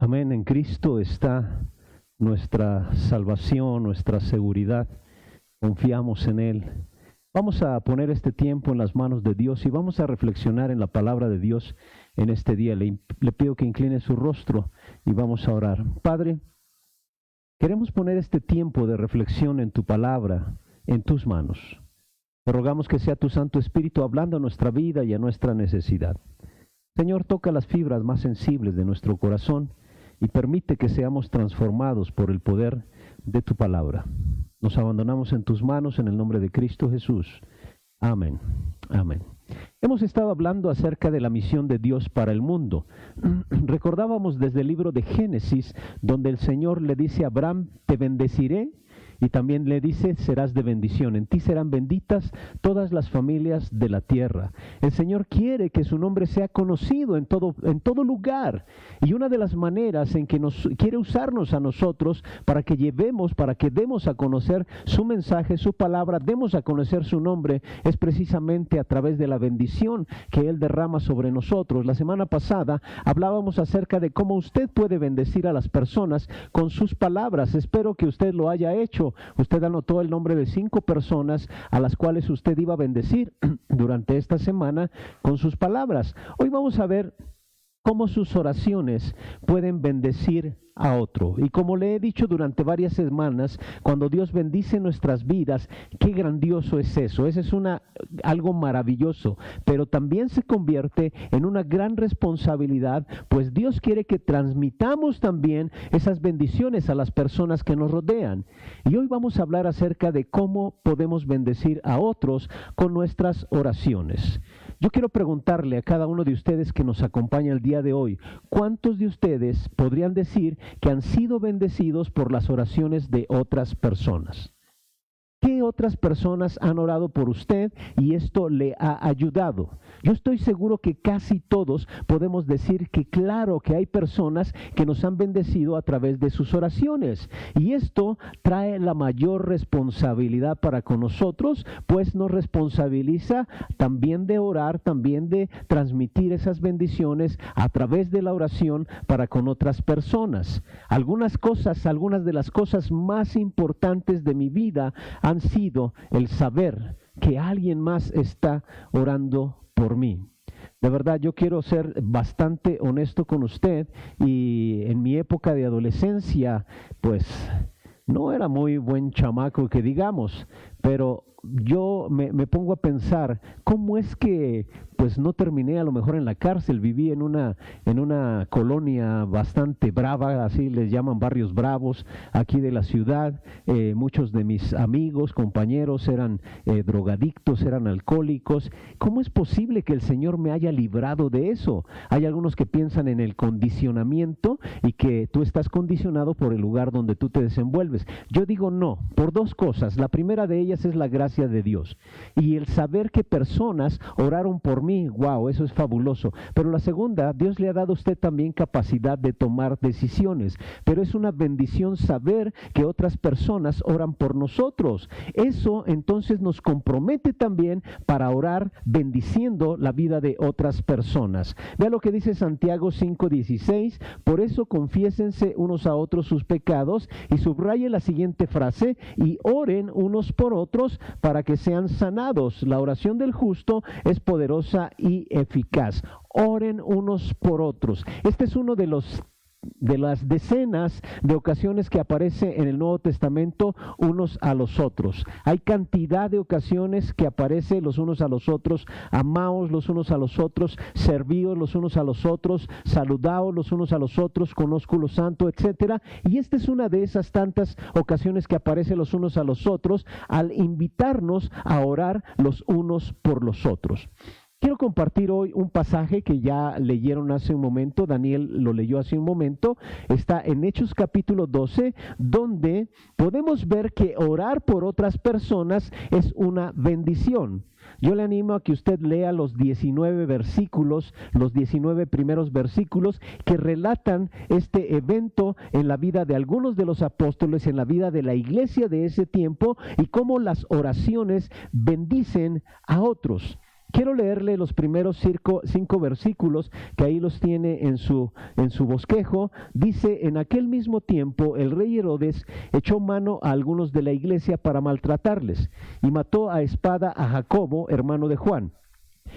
Amén. En Cristo está nuestra salvación, nuestra seguridad. Confiamos en Él. Vamos a poner este tiempo en las manos de Dios y vamos a reflexionar en la palabra de Dios en este día. Le pido que incline su rostro y vamos a orar. Padre, queremos poner este tiempo de reflexión en tu palabra, en tus manos. Te rogamos que sea tu Santo Espíritu hablando a nuestra vida y a nuestra necesidad. Señor, toca las fibras más sensibles de nuestro corazón y permite que seamos transformados por el poder de tu palabra. Nos abandonamos en tus manos en el nombre de Cristo Jesús. Amén. Amén. Hemos estado hablando acerca de la misión de Dios para el mundo. Recordábamos desde el libro de Génesis, donde el Señor le dice a Abraham, te bendeciré, y también le dice, serás de bendición. En ti serán benditas todas las familias de la tierra. El Señor quiere que su nombre sea conocido en todo lugar. Y una de las maneras en que quiere usarnos a nosotros para que demos a conocer su mensaje, su palabra, demos a conocer su nombre, es precisamente a través de la bendición que Él derrama sobre nosotros. La semana pasada hablábamos acerca de cómo usted puede bendecir a las personas con sus palabras. Espero que usted lo haya hecho. Usted anotó el nombre de 5 personas a las cuales usted iba a bendecir durante esta semana con sus palabras. Hoy vamos a ver cómo sus oraciones pueden bendecir a otro. Y como le he dicho durante varias semanas, cuando Dios bendice nuestras vidas, qué grandioso es eso. Eso es algo maravilloso, pero también se convierte en una gran responsabilidad, pues Dios quiere que transmitamos también esas bendiciones a las personas que nos rodean. Y hoy vamos a hablar acerca de cómo podemos bendecir a otros con nuestras oraciones. Yo quiero preguntarle a cada uno de ustedes que nos acompaña el día de hoy, ¿cuántos de ustedes podrían decir que han sido bendecidos por las oraciones de otras personas? ¿Qué otras personas han orado por usted y esto le ha ayudado? Yo estoy seguro que casi todos podemos decir que claro que hay personas que nos han bendecido a través de sus oraciones. Y esto trae la mayor responsabilidad para con nosotros, pues nos responsabiliza también de orar, también de transmitir esas bendiciones a través de la oración para con otras personas. Algunas de las cosas más importantes de mi vida han sido el saber que alguien más está orando por mí. De verdad, yo quiero ser bastante honesto con usted, y en mi época de adolescencia, pues no era muy buen chamaco que digamos, pero yo me pongo a pensar, ¿cómo es que pues no terminé a lo mejor en la cárcel? Viví en una colonia bastante brava, así les llaman barrios bravos, aquí de la ciudad. Muchos de mis amigos, compañeros eran drogadictos, eran alcohólicos. ¿Cómo es posible que el Señor me haya librado de eso? Hay algunos que piensan en el condicionamiento y que tú estás condicionado por el lugar donde tú te desenvuelves. Yo digo no, por 2 cosas. La primera de ellas es la gracia de Dios y el saber que personas oraron por mí. Wow, eso es fabuloso. Pero la segunda, Dios le ha dado a usted también capacidad de tomar decisiones, pero es una bendición saber que otras personas oran por nosotros. Eso entonces nos compromete también para orar bendiciendo la vida de otras personas. Vea lo que dice Santiago 5:16, por eso confiésense unos a otros sus pecados, y subraye la siguiente frase, y oren unos por otros para que sean sanados. La oración del justo es poderosa y eficaz. Oren unos por otros. Este es uno de las decenas de ocasiones que aparece en el Nuevo Testamento, unos a los otros. Hay cantidad de ocasiones que aparece los unos a los otros, amaos los unos a los otros, servíos los unos a los otros, saludaos los unos a los otros, con ósculo santo, etcétera. Y esta es una de esas tantas ocasiones que aparece los unos a los otros al invitarnos a orar los unos por los otros. Quiero compartir hoy un pasaje que ya leyeron hace un momento, Daniel lo leyó hace un momento, está en Hechos capítulo 12, donde podemos ver que orar por otras personas es una bendición. Yo le animo a que usted lea los 19 versículos, los 19 primeros versículos que relatan este evento en la vida de algunos de los apóstoles, en la vida de la iglesia de ese tiempo, y cómo las oraciones bendicen a otros. Quiero leerle los primeros 5 versículos que ahí los tiene en su bosquejo. Dice: en aquel mismo tiempo el rey Herodes echó mano a algunos de la iglesia para maltratarles y mató a espada a Jacobo, hermano de Juan.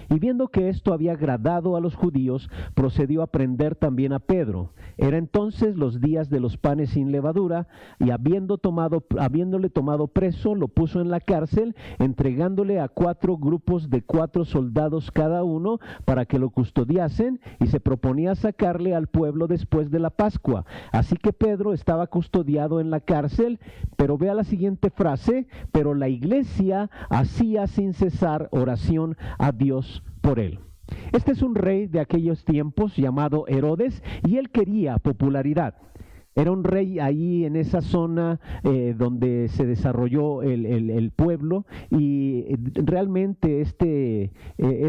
Y viendo que esto había agradado a los judíos, procedió a prender también a Pedro. Era entonces los días de los panes sin levadura, y habiéndole tomado preso, lo puso en la cárcel, entregándole a 4 grupos de 4 soldados cada uno, para que lo custodiasen, y se proponía sacarle al pueblo después de la Pascua. Así que Pedro estaba custodiado en la cárcel, pero vea la siguiente frase: pero la iglesia hacía sin cesar oración a Dios por él. Este es un rey de aquellos tiempos llamado Herodes, y él quería popularidad. Era un rey ahí en esa zona donde se desarrolló el pueblo, y realmente este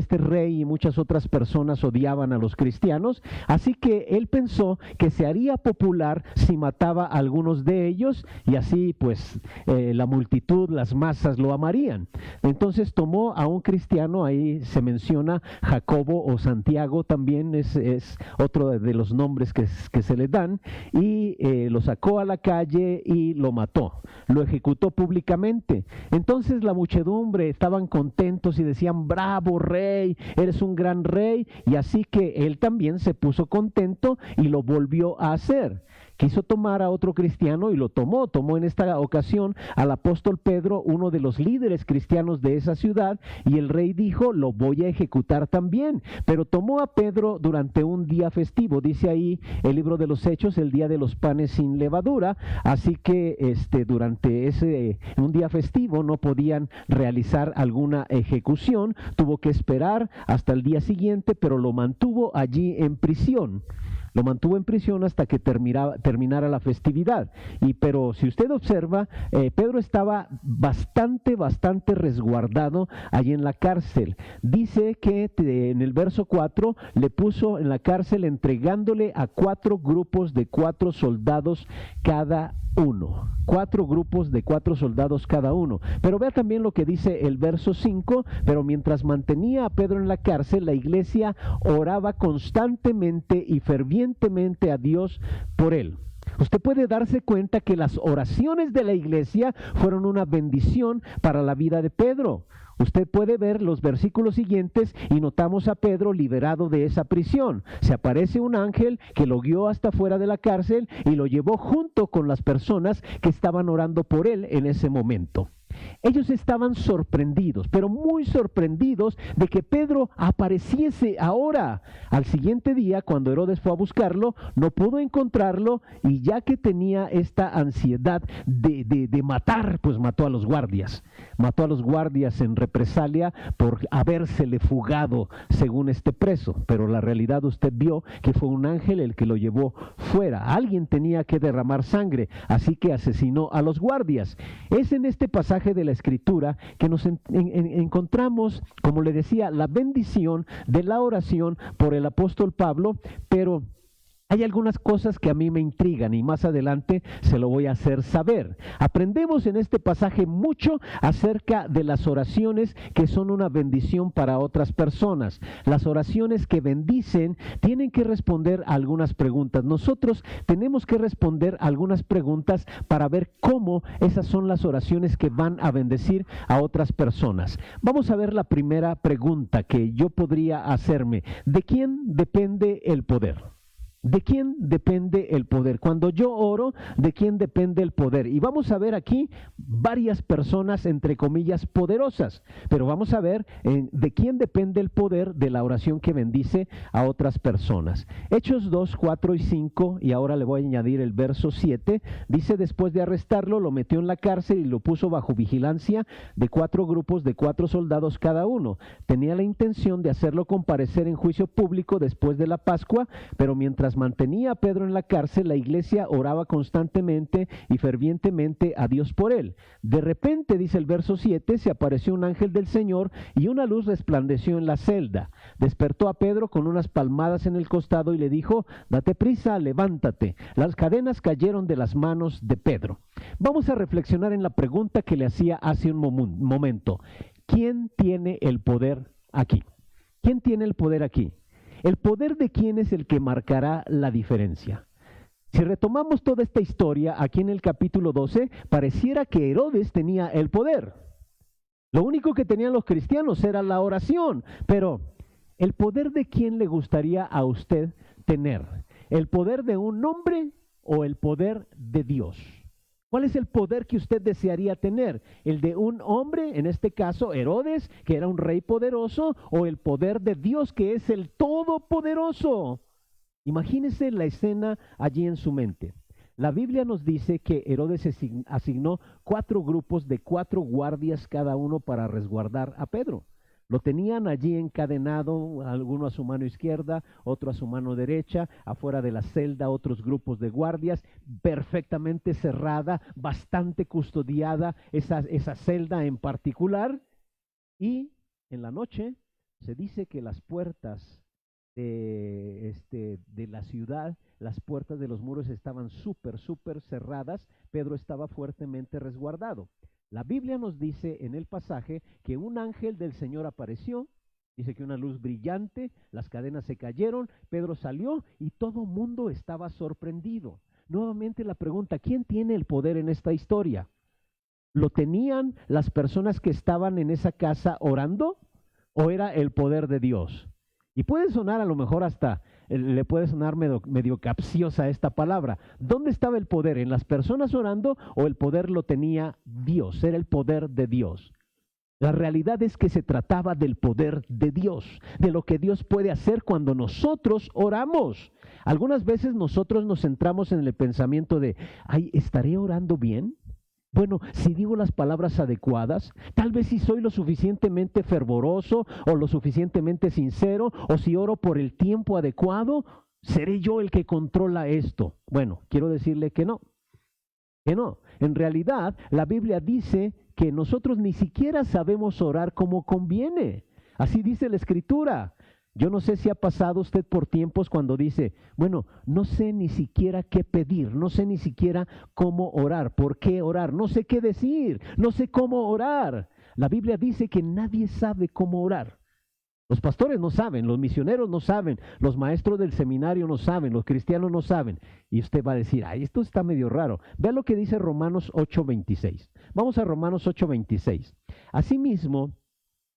rey y muchas otras personas odiaban a los cristianos, así que él pensó que se haría popular si mataba a algunos de ellos, y así pues la multitud, las masas lo amarían. Entonces tomó a un cristiano, ahí se menciona Jacobo o Santiago, también es otro de los nombres que se le dan, y lo sacó a la calle y lo mató, lo ejecutó públicamente. Entonces la muchedumbre estaban contentos y decían: bravo rey, eres un gran rey. Y así que él también se puso contento y lo volvió a hacer. Quiso tomar a otro cristiano y lo tomó en esta ocasión al apóstol Pedro, uno de los líderes cristianos de esa ciudad, y el rey dijo: lo voy a ejecutar también. Pero tomó a Pedro durante un día festivo, dice ahí el libro de los Hechos, el día de los panes sin levadura. Así que durante un día festivo no podían realizar alguna ejecución, tuvo que esperar hasta el día siguiente, pero lo mantuvo allí en prisión. Lo mantuvo en prisión hasta que terminara la festividad. Pero si usted observa, Pedro estaba bastante resguardado allí en la cárcel. Dice que en el verso 4 le puso en la cárcel entregándole a 4 grupos de 4 soldados cada uno. 4 grupos de 4 soldados cada uno. Pero vea también lo que dice el verso 5: pero mientras mantenía a Pedro en la cárcel, la iglesia oraba constantemente y fervientemente a Dios por él. Usted puede darse cuenta que las oraciones de la iglesia fueron una bendición para la vida de Pedro. Usted puede ver los versículos siguientes y notamos a Pedro liberado de esa prisión. Se aparece un ángel que lo guió hasta fuera de la cárcel y lo llevó junto con las personas que estaban orando por él en ese momento. Ellos estaban sorprendidos, pero muy sorprendidos de que Pedro apareciese ahora. Al siguiente día, cuando Herodes fue a buscarlo, no pudo encontrarlo, y ya que tenía esta ansiedad de matar, pues mató a los guardias. Mató a los guardias en represalia por habérsele fugado, según este preso. Pero la realidad, usted vio que fue un ángel el que lo llevó fuera. Alguien tenía que derramar sangre, así que asesinó a los guardias. Es en este pasaje de la Escritura que nos encontramos, como le decía, la bendición de la oración por el apóstol Pablo. Pero hay algunas cosas que a mí me intrigan y más adelante se lo voy a hacer saber. Aprendemos en este pasaje mucho acerca de las oraciones que son una bendición para otras personas. Las oraciones que bendicen tienen que responder a algunas preguntas. Nosotros tenemos que responder a algunas preguntas para ver cómo esas son las oraciones que van a bendecir a otras personas. Vamos a ver la primera pregunta que yo podría hacerme: ¿de quién depende el poder? ¿De quién depende el poder? Cuando yo oro, ¿de quién depende el poder? Y vamos a ver aquí varias personas, entre comillas, poderosas. Pero vamos a ver de quién depende el poder de la oración que bendice a otras personas. Hechos 2, 4 y 5, y ahora le voy a añadir el verso 7. Dice: después de arrestarlo, lo metió en la cárcel y lo puso bajo vigilancia de 4 grupos de 4 soldados cada uno. Tenía la intención de hacerlo comparecer en juicio público después de la Pascua, pero mientras mantenía a Pedro en la cárcel, la iglesia oraba constantemente y fervientemente a Dios por él. De repente, dice el verso 7, se apareció un ángel del Señor y una luz resplandeció en la celda. Despertó a Pedro con unas palmadas en el costado y le dijo: date prisa, levántate. Las cadenas cayeron de las manos de Pedro. Vamos a reflexionar en la pregunta que le hacía hace un momento: ¿quién tiene el poder aquí? ¿Quién tiene el poder aquí? ¿El poder de quién es el que marcará la diferencia? Si retomamos toda esta historia aquí en el capítulo 12, pareciera que Herodes tenía el poder. Lo único que tenían los cristianos era la oración, pero ¿el poder de quién le gustaría a usted tener? ¿El poder de un hombre o el poder de Dios? ¿Cuál es el poder que usted desearía tener? ¿El de un hombre, en este caso Herodes, que era un rey poderoso, o el poder de Dios, que es el todopoderoso? Imagínese la escena allí en su mente. La Biblia nos dice que Herodes asignó 4 grupos de 4 guardias cada uno para resguardar a Pedro. Lo tenían allí encadenado, alguno a su mano izquierda, otro a su mano derecha, afuera de la celda otros grupos de guardias, perfectamente cerrada, bastante custodiada esa celda en particular. Y en la noche se dice que las puertas de la ciudad, las puertas de los muros estaban súper cerradas. Pedro estaba fuertemente resguardado. La Biblia nos dice en el pasaje que un ángel del Señor apareció, dice que una luz brillante, las cadenas se cayeron, Pedro salió y todo mundo estaba sorprendido. Nuevamente la pregunta, ¿quién tiene el poder en esta historia? ¿Lo tenían las personas que estaban en esa casa orando o era el poder de Dios? Y puede sonar a lo mejor hasta, le puede sonar medio capciosa esta palabra. ¿Dónde estaba el poder? ¿En las personas orando o el poder lo tenía Dios? Era el poder de Dios. La realidad es que se trataba del poder de Dios, de lo que Dios puede hacer cuando nosotros oramos. Algunas veces nosotros nos centramos en el pensamiento de, ay, ¿estaré orando bien? Bueno, si digo las palabras adecuadas, tal vez si soy lo suficientemente fervoroso o lo suficientemente sincero, o si oro por el tiempo adecuado, ¿seré yo el que controla esto? Bueno, quiero decirle que no. En realidad, la Biblia dice que nosotros ni siquiera sabemos orar como conviene. Así dice la Escritura. Yo no sé si ha pasado usted por tiempos cuando dice, bueno, no sé ni siquiera qué pedir, no sé ni siquiera cómo orar, por qué orar, no sé qué decir, no sé cómo orar. La Biblia dice que nadie sabe cómo orar. Los pastores no saben, los misioneros no saben, los maestros del seminario no saben, los cristianos no saben. Y usted va a decir, ay, esto está medio raro. Vea lo que dice Romanos 8:26. Vamos a Romanos 8:26. Asimismo,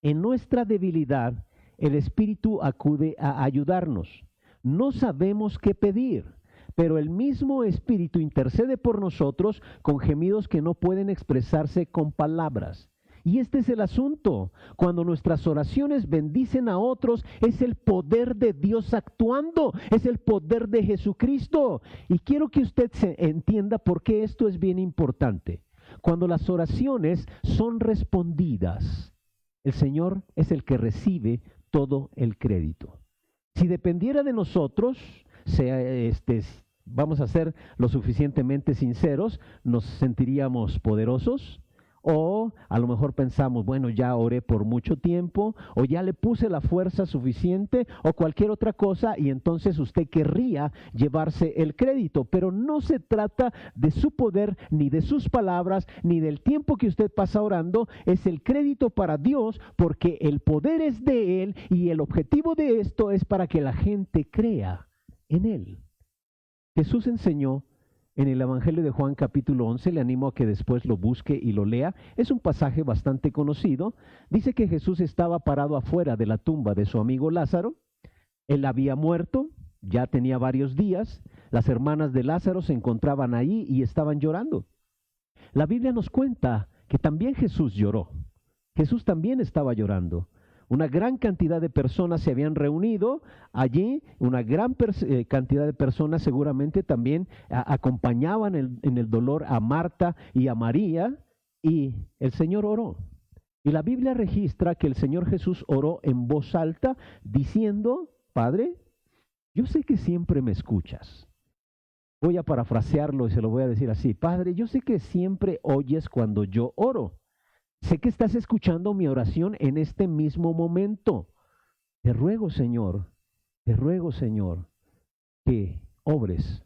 en nuestra debilidad, el Espíritu acude a ayudarnos. No sabemos qué pedir, pero el mismo Espíritu intercede por nosotros con gemidos que no pueden expresarse con palabras. Y este es el asunto. Cuando nuestras oraciones bendicen a otros, es el poder de Dios actuando, es el poder de Jesucristo. Y quiero que usted se entienda por qué esto es bien importante. Cuando las oraciones son respondidas, el Señor es el que recibe todo el crédito. Si dependiera de nosotros, vamos a ser lo suficientemente sinceros, nos sentiríamos poderosos, o a lo mejor pensamos, bueno, ya oré por mucho tiempo, o ya le puse la fuerza suficiente, o cualquier otra cosa, y entonces usted querría llevarse el crédito. Pero no se trata de su poder, ni de sus palabras, ni del tiempo que usted pasa orando. Es el crédito para Dios, porque el poder es de Él, y el objetivo de esto es para que la gente crea en Él. Jesús enseñó en el Evangelio de Juan capítulo 11, le animo a que después lo busque y lo lea. Es un pasaje bastante conocido. Dice que Jesús estaba parado afuera de la tumba de su amigo Lázaro. Él había muerto, ya tenía varios días. Las hermanas de Lázaro se encontraban ahí y estaban llorando. La Biblia nos cuenta que también Jesús lloró. Jesús también estaba llorando. Una gran cantidad de personas se habían reunido allí, una gran cantidad de personas seguramente también acompañaban en el dolor a Marta y a María, y el Señor oró. Y la Biblia registra que el Señor Jesús oró en voz alta diciendo, Padre, yo sé que siempre me escuchas. Voy a parafrasearlo y se lo voy a decir así. Padre, yo sé que siempre oyes cuando yo oro. Sé que estás escuchando mi oración en este mismo momento. Te ruego, Señor, que obres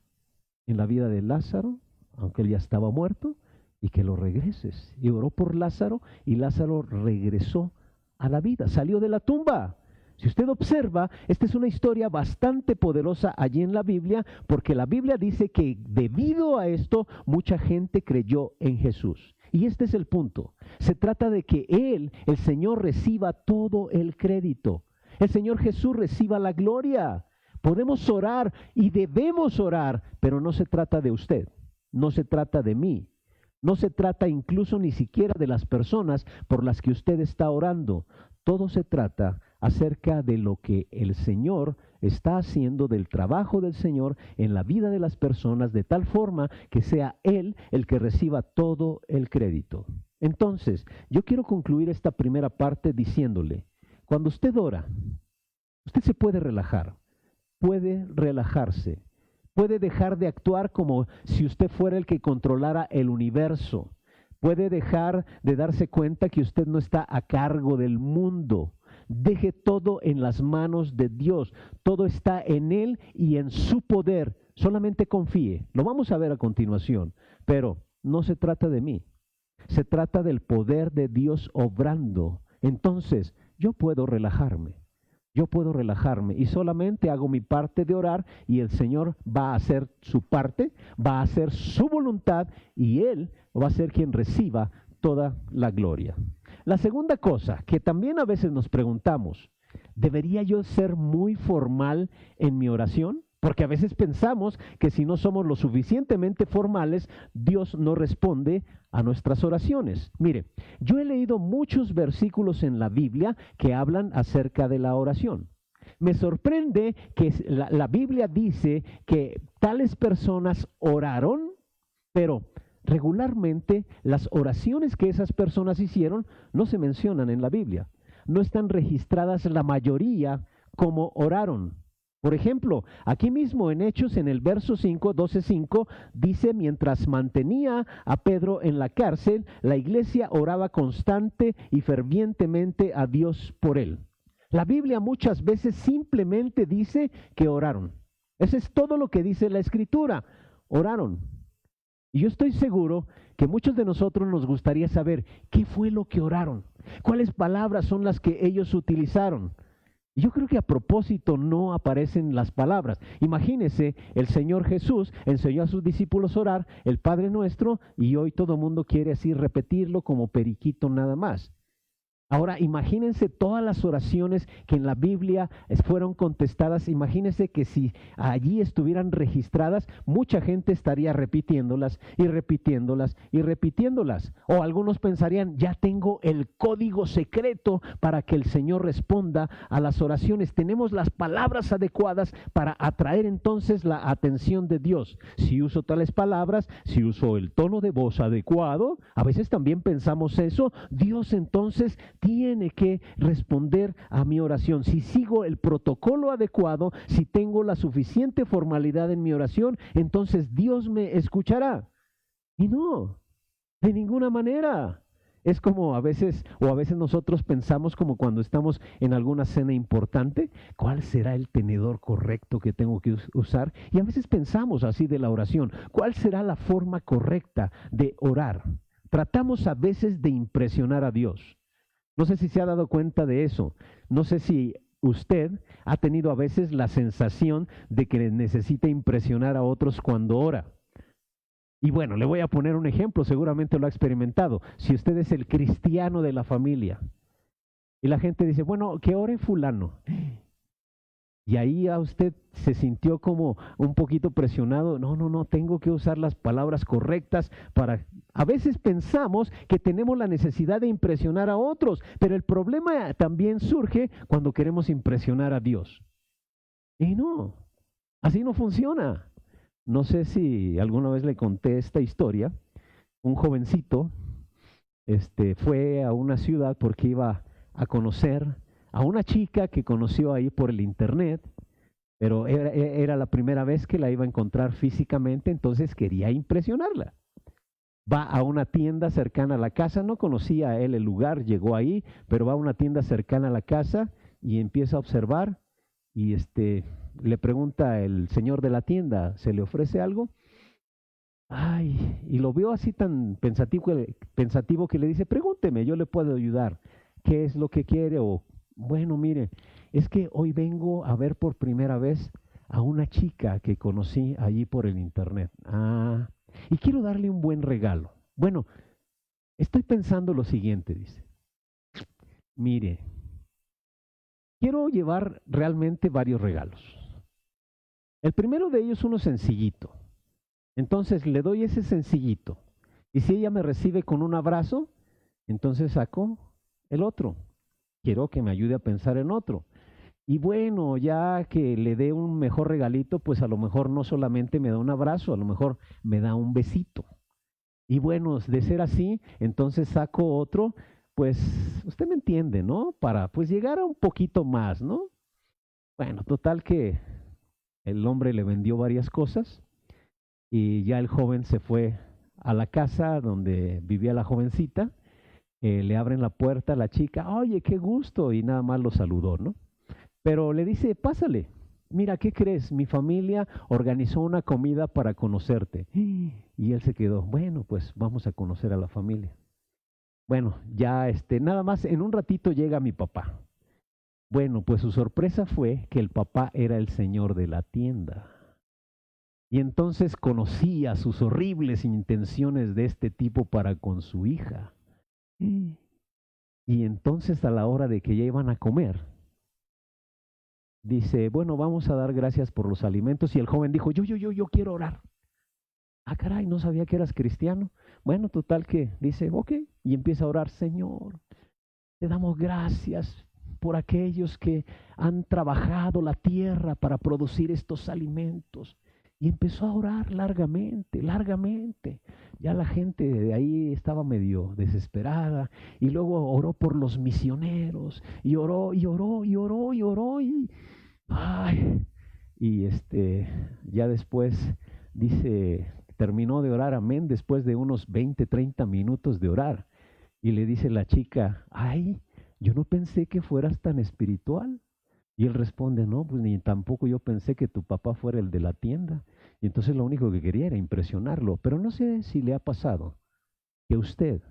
en la vida de Lázaro, aunque él ya estaba muerto, y que lo regreses. Y oró por Lázaro, y Lázaro regresó a la vida, salió de la tumba. Si usted observa, esta es una historia bastante poderosa allí en la Biblia, porque la Biblia dice que debido a esto mucha gente creyó en Jesús. Y este es el punto. Se trata de que Él, el Señor, reciba todo el crédito. El Señor Jesús reciba la gloria. Podemos orar y debemos orar, pero no se trata de usted, no se trata de mí. No se trata incluso ni siquiera de las personas por las que usted está orando. Todo se trata acerca de lo que el Señor está haciendo, del trabajo del Señor en la vida de las personas, de tal forma que sea Él el que reciba todo el crédito. Entonces, yo quiero concluir esta primera parte diciéndole, cuando usted ora, usted se puede relajar, puede relajarse. Puede dejar de actuar como si usted fuera el que controlara el universo. Puede dejar de darse cuenta que usted no está a cargo del mundo. Deje todo en las manos de Dios. Todo está en Él y en su poder. Solamente confíe. Lo vamos a ver a continuación. Pero no se trata de mí. Se trata del poder de Dios obrando. Entonces, yo puedo relajarme. Yo puedo relajarme y solamente hago mi parte de orar y el Señor va a hacer su parte, va a hacer su voluntad y Él va a ser quien reciba toda la gloria. La segunda cosa que también a veces nos preguntamos, ¿debería yo ser muy formal en mi oración? Porque a veces pensamos que si no somos lo suficientemente formales, Dios no responde a nuestras oraciones. Mire, yo he leído muchos versículos en la Biblia que hablan acerca de la oración. Me sorprende que la Biblia dice que tales personas oraron, pero regularmente las oraciones que esas personas hicieron no se mencionan en la Biblia. No están registradas la mayoría como oraron. Por ejemplo, aquí mismo en Hechos, en el verso 5, 12:5, dice, mientras mantenía a Pedro en la cárcel, la iglesia oraba constante y fervientemente a Dios por él. La Biblia muchas veces simplemente dice que oraron. Eso es todo lo que dice la Escritura. Oraron. Y yo estoy seguro que muchos de nosotros nos gustaría saber qué fue lo que oraron, cuáles palabras son las que ellos utilizaron. Yo creo que a propósito no aparecen las palabras. Imagínese, el Señor Jesús enseñó a sus discípulos a orar el Padre Nuestro y hoy todo el mundo quiere así repetirlo como periquito nada más. Ahora, imagínense todas las oraciones que en la Biblia fueron contestadas. Imagínense que si allí estuvieran registradas, mucha gente estaría repitiéndolas y repitiéndolas y repitiéndolas. O algunos pensarían, ya tengo el código secreto para que el Señor responda a las oraciones. Tenemos las palabras adecuadas para atraer entonces la atención de Dios. Si uso tales palabras, si uso el tono de voz adecuado, a veces también pensamos eso, Dios entonces tiene que responder a mi oración. Si sigo el protocolo adecuado, si tengo la suficiente formalidad en mi oración, entonces Dios me escuchará. Y no, de ninguna manera. Es como a veces nosotros pensamos como cuando estamos en alguna cena importante, ¿cuál será el tenedor correcto que tengo que usar? Y a veces pensamos así de la oración, ¿cuál será la forma correcta de orar? Tratamos a veces de impresionar a Dios. No sé si se ha dado cuenta de eso. No sé si usted ha tenido a veces la sensación de que necesita impresionar a otros cuando ora. Y bueno, le voy a poner un ejemplo, seguramente lo ha experimentado. Si usted es el cristiano de la familia y la gente dice, bueno, que ore fulano. Y ahí a usted se sintió como un poquito presionado. No, tengo que usar las palabras correctas para... A veces pensamos que tenemos la necesidad de impresionar a otros, pero el problema también surge cuando queremos impresionar a Dios. Y no, así no funciona. No sé si alguna vez le conté esta historia. Un jovencito fue a una ciudad porque iba a conocer a una chica que conoció ahí por el internet, pero era la primera vez que la iba a encontrar físicamente, entonces quería impresionarla. Va a una tienda cercana a la casa, no conocía a él el lugar, llegó ahí, pero va a una tienda cercana a la casa y empieza a observar y le pregunta el señor de la tienda, ¿se le ofrece algo? Ay, y lo vio así tan pensativo que le dice, pregúnteme, yo le puedo ayudar. qué es lo que quiere, o bueno, mire, es que hoy vengo a ver por primera vez a una chica que conocí allí por el internet. Ah, y quiero darle un buen regalo. Bueno, estoy pensando lo siguiente, dice. Mire, quiero llevar realmente varios regalos. El primero de ellos uno sencillito. Entonces le doy ese sencillito. Y si ella me recibe con un abrazo, entonces saco el otro. Quiero que me ayude a pensar en otro. Y bueno, ya que le dé un mejor regalito, pues a lo mejor no solamente me da un abrazo, a lo mejor me da un besito. Y bueno, de ser así, entonces saco otro, pues usted me entiende, ¿no? Para pues llegar a un poquito más, ¿no? Bueno, total que el hombre le vendió varias cosas y ya el joven se fue a la casa donde vivía la jovencita, le abren la puerta a la chica, oye, qué gusto, y nada más lo saludó, ¿no? Pero le dice, pásale, mira, ¿qué crees? Mi familia organizó una comida para conocerte. Y él se quedó, bueno, pues vamos a conocer a la familia. Bueno, ya nada más en un ratito llega mi papá. Bueno, pues su sorpresa fue que el papá era el señor de la tienda. Y entonces conocía sus horribles intenciones de este tipo para con su hija. Y entonces a la hora de que ya iban a comer, dice, bueno, vamos a dar gracias por los alimentos. Y el joven dijo, yo quiero orar. Ah, caray, no sabía que eras cristiano. Bueno, total que dice, ok, y empieza a orar, Señor, te damos gracias por aquellos que han trabajado la tierra para producir estos alimentos. Y empezó a orar largamente, largamente. Ya la gente de ahí estaba medio desesperada. Y luego oró por los misioneros. Y oró, y oró, y oró, y oró. Ay, y ya después dice, terminó de orar, amén, después de unos 20, 30 minutos de orar. Y le dice la chica, ay, yo no pensé que fueras tan espiritual. Y él responde, no, pues ni tampoco yo pensé que tu papá fuera el de la tienda. Y entonces lo único que quería era impresionarlo. Pero no sé si le ha pasado que usted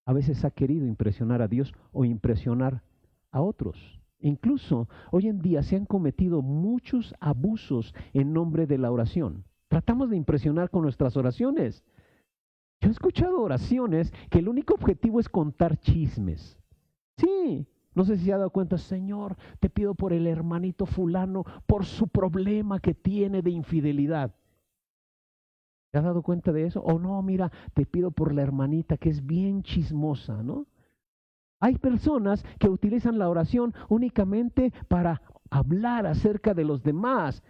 a veces ha querido impresionar a Dios o impresionar a otros. Incluso hoy en día se han cometido muchos abusos en nombre de la oración. Tratamos de impresionar con nuestras oraciones. Yo he escuchado oraciones que el único objetivo es contar chismes. Sí, no sé si se ha dado cuenta, Señor, te pido por el hermanito fulano, por su problema que tiene de infidelidad. ¿Te has dado cuenta de eso? O no, mira, te pido por la hermanita que es bien chismosa, ¿no? Hay personas que utilizan la oración únicamente para hablar acerca de los demás.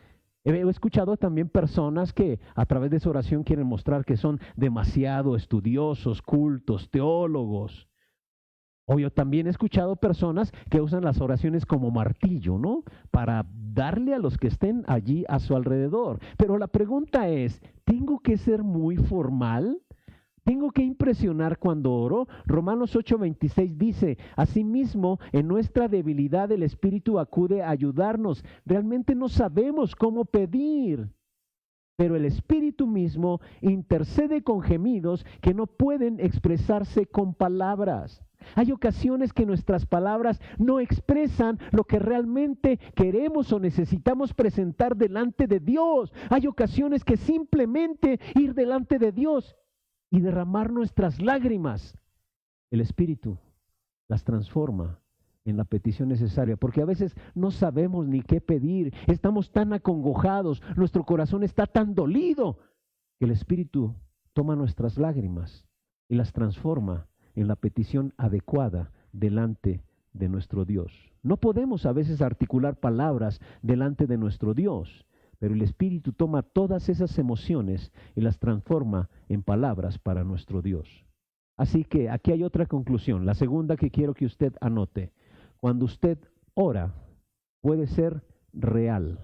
He escuchado también personas que a través de su oración quieren mostrar que son demasiado estudiosos, cultos, teólogos. O yo también he escuchado personas que usan las oraciones como martillo, ¿no? Para darle a los que estén allí a su alrededor. Pero la pregunta es, ¿tengo que ser muy formal? ¿Tengo que impresionar cuando oro? Romanos 8:26 dice, asimismo, en nuestra debilidad el Espíritu acude a ayudarnos. Realmente no sabemos cómo pedir, pero el Espíritu mismo intercede con gemidos que no pueden expresarse con palabras. Hay ocasiones que nuestras palabras no expresan lo que realmente queremos o necesitamos presentar delante de Dios. Hay ocasiones que simplemente ir delante de Dios y derramar nuestras lágrimas, el Espíritu las transforma en la petición necesaria, porque a veces no sabemos ni qué pedir, estamos tan acongojados, nuestro corazón está tan dolido, que el Espíritu toma nuestras lágrimas y las transforma en la petición adecuada delante de nuestro Dios. No podemos a veces articular palabras delante de nuestro Dios, pero el Espíritu toma todas esas emociones y las transforma en palabras para nuestro Dios. Así que aquí hay otra conclusión, la segunda que quiero que usted anote. Cuando usted ora, puede ser real.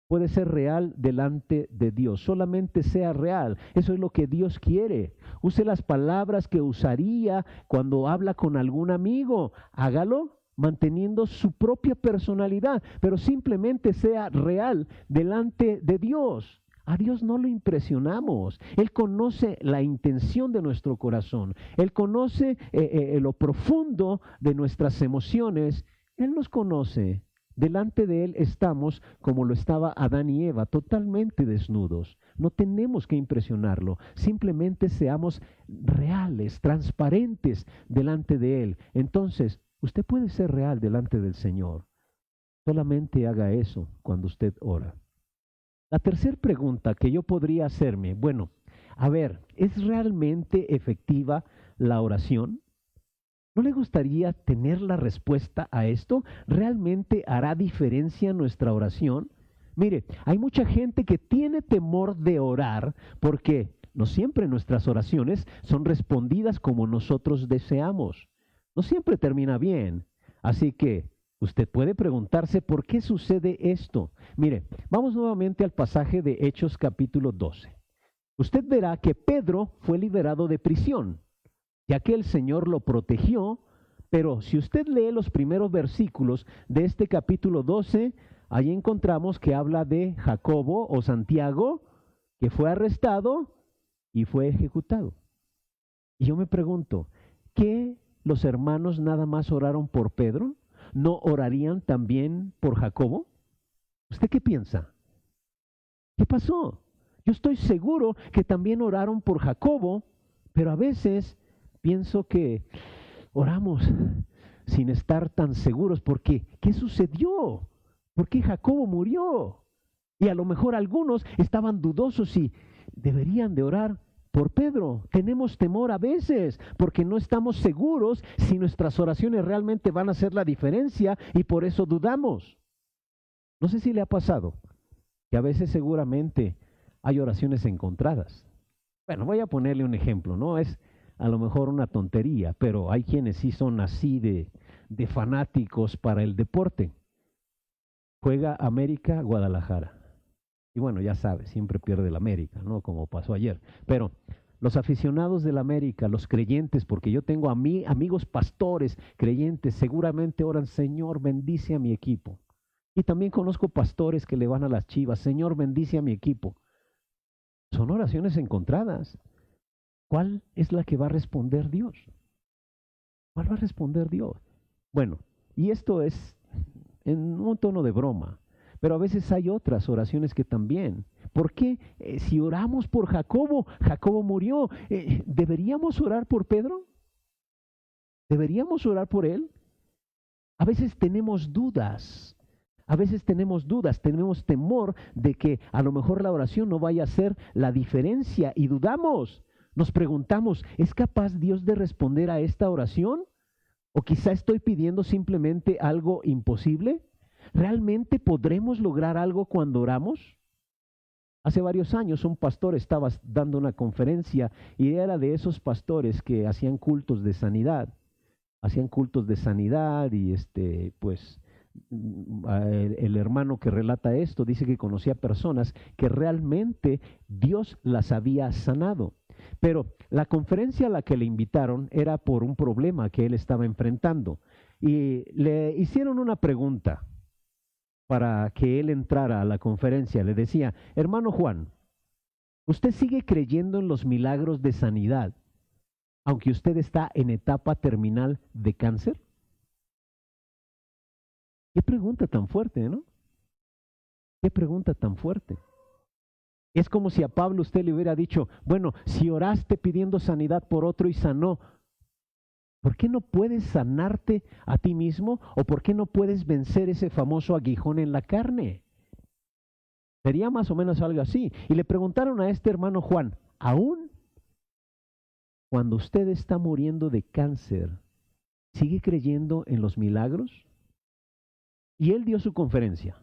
Puede ser real delante de Dios. Solamente sea real. Eso es lo que Dios quiere. Use las palabras que usaría cuando habla con algún amigo. Hágalo manteniendo su propia personalidad, pero simplemente sea real delante de Dios. A Dios no lo impresionamos. Él conoce la intención de nuestro corazón. Él conoce lo profundo de nuestras emociones. Él nos conoce. Delante de Él estamos como lo estaba Adán y Eva, totalmente desnudos. No tenemos que impresionarlo. Simplemente seamos reales, transparentes delante de Él. Entonces, usted puede ser real delante del Señor. Solamente haga eso cuando usted ora. La tercera pregunta que yo podría hacerme, bueno, a ver, ¿es realmente efectiva la oración? ¿No le gustaría tener la respuesta a esto? ¿Realmente hará diferencia nuestra oración? Mire, hay mucha gente que tiene temor de orar porque no siempre nuestras oraciones son respondidas como nosotros deseamos. No siempre termina bien. Así que usted puede preguntarse por qué sucede esto. Mire, vamos nuevamente al pasaje de Hechos capítulo 12. Usted verá que Pedro fue liberado de prisión, ya que el Señor lo protegió, pero si usted lee los primeros versículos de este capítulo 12, ahí encontramos que habla de Jacobo o Santiago, que fue arrestado y fue ejecutado. Y yo me pregunto, ¿qué los hermanos nada más oraron por Pedro? ¿No orarían también por Jacobo? ¿Usted qué piensa? ¿Qué pasó? Yo estoy seguro que también oraron por Jacobo, pero a veces pienso que oramos sin estar tan seguros porque ¿qué sucedió? ¿Por qué Jacobo murió? Y a lo mejor algunos estaban dudosos si deberían de orar por Pedro. Tenemos temor a veces porque no estamos seguros si nuestras oraciones realmente van a hacer la diferencia y por eso dudamos. No sé si le ha pasado que a veces seguramente hay oraciones encontradas. Bueno, voy a ponerle un ejemplo, ¿no? Es a lo mejor una tontería, pero hay quienes sí son así de fanáticos para el deporte. Juega América Guadalajara. Y bueno, ya sabe, siempre pierde el América, ¿no? Como pasó ayer. Pero los aficionados del América, los creyentes, porque yo tengo amigos pastores creyentes, seguramente oran, Señor, bendice a mi equipo. Y también conozco pastores que le van a las Chivas, Señor, bendice a mi equipo. Son oraciones encontradas. ¿Cuál es la que va a responder Dios? ¿Cuál va a responder Dios? Bueno, y esto es en un tono de broma, pero a veces hay otras oraciones que también. ¿Por qué? Si oramos por Jacobo, Jacobo murió. ¿Deberíamos orar por Pedro? ¿Deberíamos orar por él? A veces tenemos dudas. A veces tenemos dudas, tenemos temor de que a lo mejor la oración no vaya a hacer la diferencia y dudamos. Nos preguntamos, ¿es capaz Dios de responder a esta oración? ¿O quizá estoy pidiendo simplemente algo imposible? ¿Realmente podremos lograr algo cuando oramos? Hace varios años un pastor estaba dando una conferencia y era de esos pastores que hacían cultos de sanidad. Hacían cultos de sanidad y pues el hermano que relata esto dice que conocía personas que realmente Dios las había sanado. Pero la conferencia a la que le invitaron era por un problema que él estaba enfrentando. Y le hicieron una pregunta para que él entrara a la conferencia. Le decía, hermano Juan, ¿usted sigue creyendo en los milagros de sanidad, aunque usted está en etapa terminal de cáncer? Qué pregunta tan fuerte, ¿no? Qué pregunta tan fuerte. Es como si a Pablo usted le hubiera dicho, bueno, si oraste pidiendo sanidad por otro y sanó, ¿por qué no puedes sanarte a ti mismo? ¿O por qué no puedes vencer ese famoso aguijón en la carne? Sería más o menos algo así. Y le preguntaron a este hermano Juan, ¿aún cuando usted está muriendo de cáncer, sigue creyendo en los milagros? Y él dio su conferencia.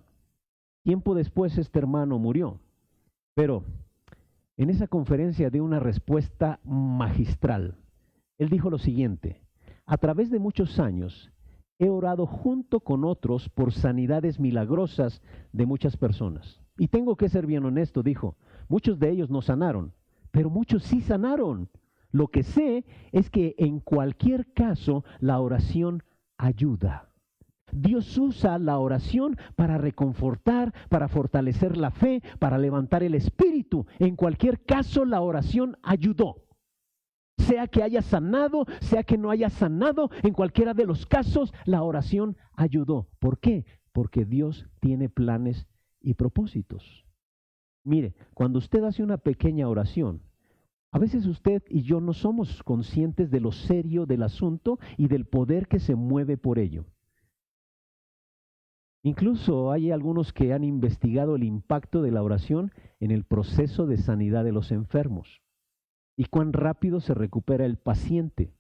Tiempo después este hermano murió. Pero en esa conferencia dio una respuesta magistral. Él dijo lo siguiente, a través de muchos años he orado junto con otros por sanidades milagrosas de muchas personas. Y tengo que ser bien honesto, dijo, muchos de ellos no sanaron, pero muchos sí sanaron. Lo que sé es que en cualquier caso la oración ayuda. Dios usa la oración para reconfortar, para fortalecer la fe, para levantar el espíritu. En cualquier caso, la oración ayudó. Sea que haya sanado, sea que no haya sanado, en cualquiera de los casos, la oración ayudó. ¿Por qué? Porque Dios tiene planes y propósitos. Mire, cuando usted hace una pequeña oración, a veces usted y yo no somos conscientes de lo serio del asunto y del poder que se mueve por ello. Incluso hay algunos que han investigado el impacto de la oración en el proceso de sanidad de los enfermos y cuán rápido se recupera el paciente.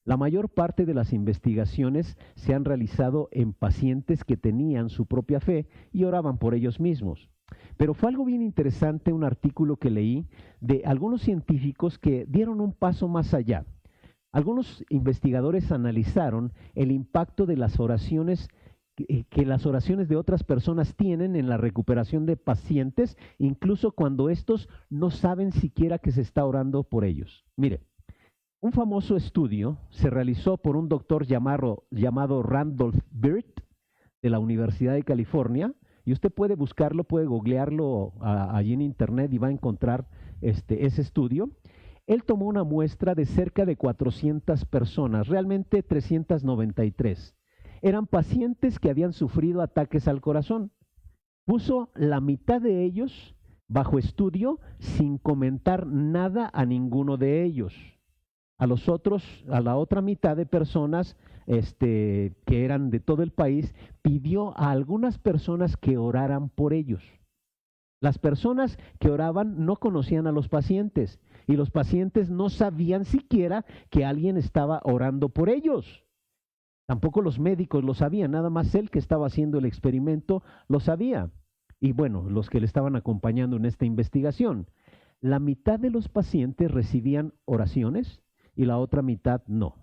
La mayor parte de las investigaciones se han realizado en pacientes que tenían su propia fe y oraban por ellos mismos. Pero fue algo bien interesante un artículo que leí de algunos científicos que dieron un paso más allá. Algunos investigadores analizaron el impacto de las oraciones que las oraciones de otras personas tienen en la recuperación de pacientes, incluso cuando estos no saben siquiera que se está orando por ellos. Mire, un famoso estudio se realizó por un doctor llamado Randolph Bird de la Universidad de California, y usted puede buscarlo, puede googlearlo allí en internet y va a encontrar ese estudio. Él tomó una muestra de cerca de 400 personas, realmente 393. Eran pacientes que habían sufrido ataques al corazón. Puso la mitad de ellos bajo estudio sin comentar nada a ninguno de ellos. A la otra mitad de personas que eran de todo el país, pidió a algunas personas que oraran por ellos. Las personas que oraban no conocían a los pacientes y los pacientes no sabían siquiera que alguien estaba orando por ellos. Tampoco los médicos lo sabían, nada más él que estaba haciendo el experimento lo sabía. Y bueno, los que le estaban acompañando en esta investigación. La mitad de los pacientes recibían oraciones y la otra mitad no.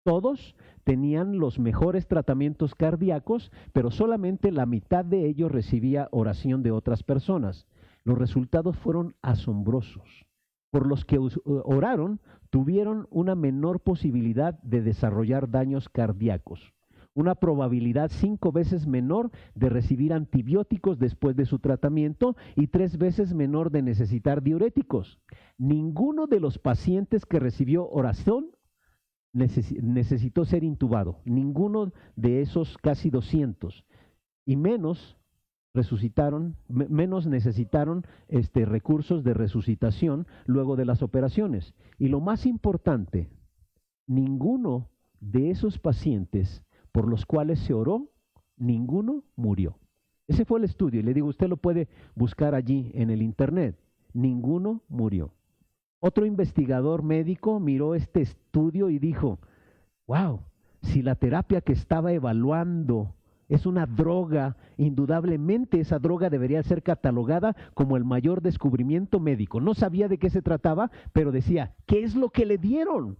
Todos tenían los mejores tratamientos cardíacos, pero solamente la mitad de ellos recibía oración de otras personas. Los resultados fueron asombrosos. Por los que oraron, tuvieron una menor posibilidad de desarrollar daños cardíacos, una probabilidad 5 veces menor de recibir antibióticos después de su tratamiento y 3 veces menor de necesitar diuréticos. Ninguno de los pacientes que recibió oración necesitó ser intubado, ninguno de esos casi 200, y menos necesitaron recursos de resucitación luego de las operaciones. Y lo más importante, ninguno de esos pacientes por los cuales se oró, ninguno murió. Ese fue el estudio, y le digo, usted lo puede buscar allí en el internet. Ninguno murió. Otro investigador médico miró este estudio y dijo, wow, si la terapia que estaba evaluando es una droga, indudablemente esa droga debería ser catalogada como el mayor descubrimiento médico. No sabía de qué se trataba, pero decía, ¿qué es lo que le dieron?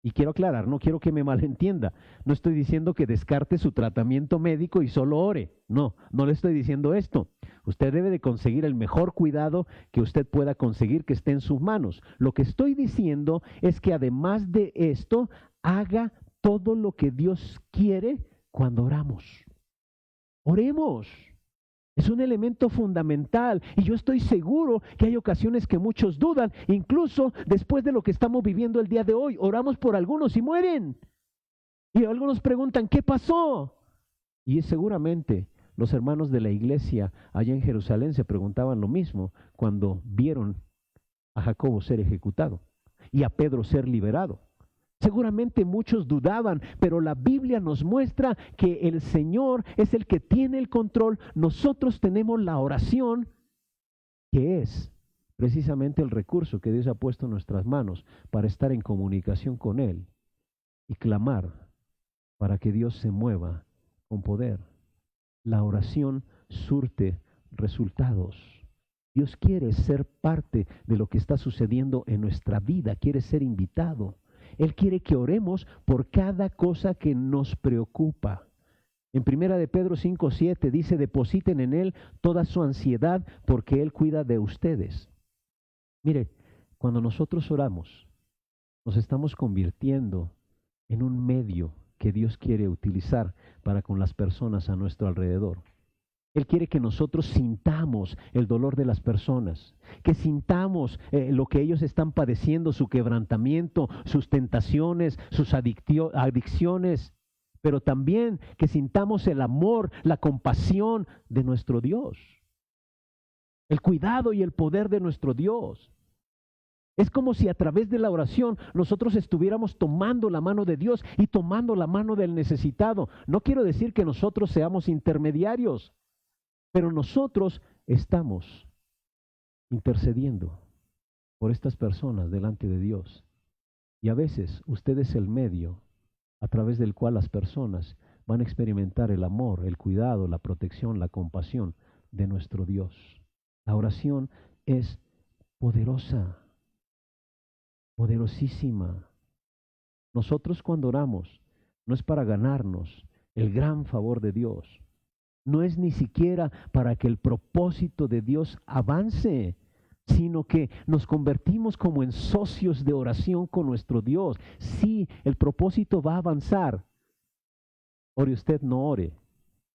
Y quiero aclarar, no quiero que me malentienda. No estoy diciendo que descarte su tratamiento médico y solo ore. No, no le estoy diciendo esto. Usted debe de conseguir el mejor cuidado que usted pueda conseguir que esté en sus manos. Lo que estoy diciendo es que además de esto, haga todo lo que Dios quiere cuando oramos. Oremos. Es un elemento fundamental y yo estoy seguro que hay ocasiones que muchos dudan, incluso después de lo que estamos viviendo el día de hoy. Oramos por algunos y mueren. Y algunos preguntan, ¿qué pasó? Y seguramente los hermanos de la iglesia allá en Jerusalén se preguntaban lo mismo cuando vieron a Jacobo ser ejecutado y a Pedro ser liberado. Seguramente muchos dudaban, pero la Biblia nos muestra que el Señor es el que tiene el control. Nosotros tenemos la oración, que es precisamente el recurso que Dios ha puesto en nuestras manos para estar en comunicación con Él y clamar para que Dios se mueva con poder. La oración surte resultados. Dios quiere ser parte de lo que está sucediendo en nuestra vida, quiere ser invitado. Él quiere que oremos por cada cosa que nos preocupa. En 1 de Pedro 5:7 dice, depositen en Él toda su ansiedad porque Él cuida de ustedes. Mire, cuando nosotros oramos, nos estamos convirtiendo en un medio que Dios quiere utilizar para con las personas a nuestro alrededor. Él quiere que nosotros sintamos el dolor de las personas, que sintamos lo que ellos están padeciendo, su quebrantamiento, sus tentaciones, sus adicciones, pero también que sintamos el amor, la compasión de nuestro Dios, el cuidado y el poder de nuestro Dios. Es como si a través de la oración nosotros estuviéramos tomando la mano de Dios y tomando la mano del necesitado. No quiero decir que nosotros seamos intermediarios, pero nosotros estamos intercediendo por estas personas delante de Dios. Y a veces usted es el medio a través del cual las personas van a experimentar el amor, el cuidado, la protección, la compasión de nuestro Dios. La oración es poderosa, poderosísima. Nosotros cuando oramos no es para ganarnos el gran favor de Dios. No es ni siquiera para que el propósito de Dios avance, sino que nos convertimos como en socios de oración con nuestro Dios. Sí, el propósito va a avanzar. Ore usted, no ore,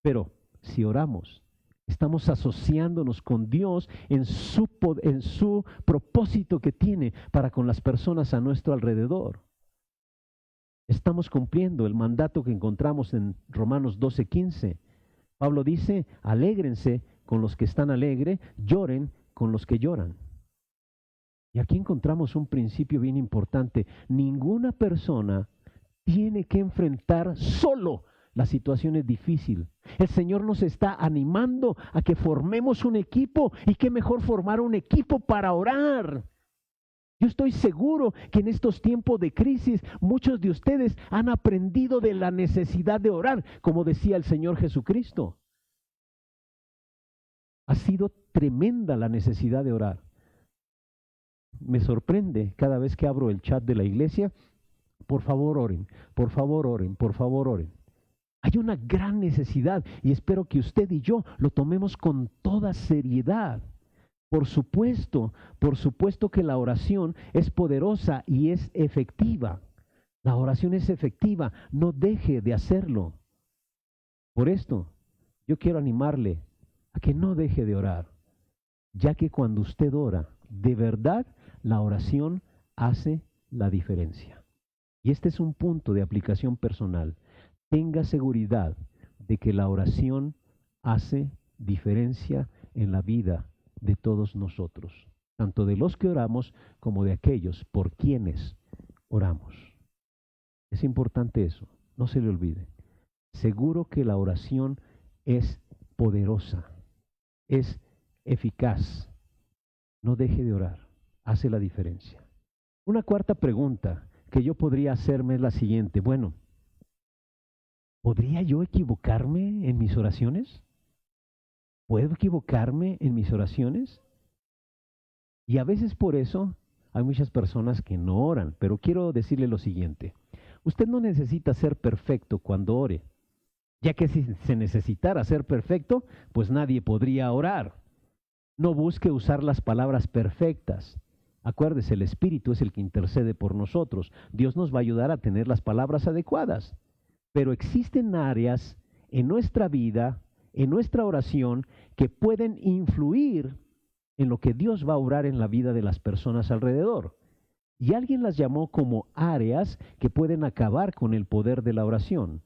pero si oramos, estamos asociándonos con Dios en su propósito que tiene para con las personas a nuestro alrededor. Estamos cumpliendo el mandato que encontramos en Romanos 12:15. Pablo dice, alégrense con los que están alegres, lloren con los que lloran. Y aquí encontramos un principio bien importante. Ninguna persona tiene que enfrentar solo la situación es difícil. El Señor nos está animando a que formemos un equipo, y qué mejor formar un equipo para orar. Yo estoy seguro que en estos tiempos de crisis muchos de ustedes han aprendido de la necesidad de orar, como decía el Señor Jesucristo. Ha sido tremenda la necesidad de orar. Me sorprende cada vez que abro el chat de la iglesia. Por favor oren, por favor oren, por favor oren. Hay una gran necesidad y espero que usted y yo lo tomemos con toda seriedad. Por supuesto que la oración es poderosa y es efectiva. La oración es efectiva, no deje de hacerlo. Por esto, yo quiero animarle a que no deje de orar, ya que cuando usted ora, de verdad, la oración hace la diferencia. Y este es un punto de aplicación personal. Tenga seguridad de que la oración hace diferencia en la vida de todos nosotros, tanto de los que oramos como de aquellos por quienes oramos. Es importante eso, no se le olvide. Seguro que la oración es poderosa, es eficaz. No deje de orar, hace la diferencia. Una cuarta pregunta que yo podría hacerme es la siguiente. Bueno, ¿podría yo equivocarme en mis oraciones? ¿Puedo equivocarme en mis oraciones? Y a veces por eso hay muchas personas que no oran, pero quiero decirle lo siguiente. Usted no necesita ser perfecto cuando ore, ya que si se necesitara ser perfecto, pues nadie podría orar. No busque usar las palabras perfectas. Acuérdese, el Espíritu es el que intercede por nosotros. Dios nos va a ayudar a tener las palabras adecuadas. Pero existen áreas en nuestra vida, en nuestra oración, que pueden influir en lo que Dios va a obrar en la vida de las personas alrededor. Y alguien las llamó como áreas que pueden acabar con el poder de la oración.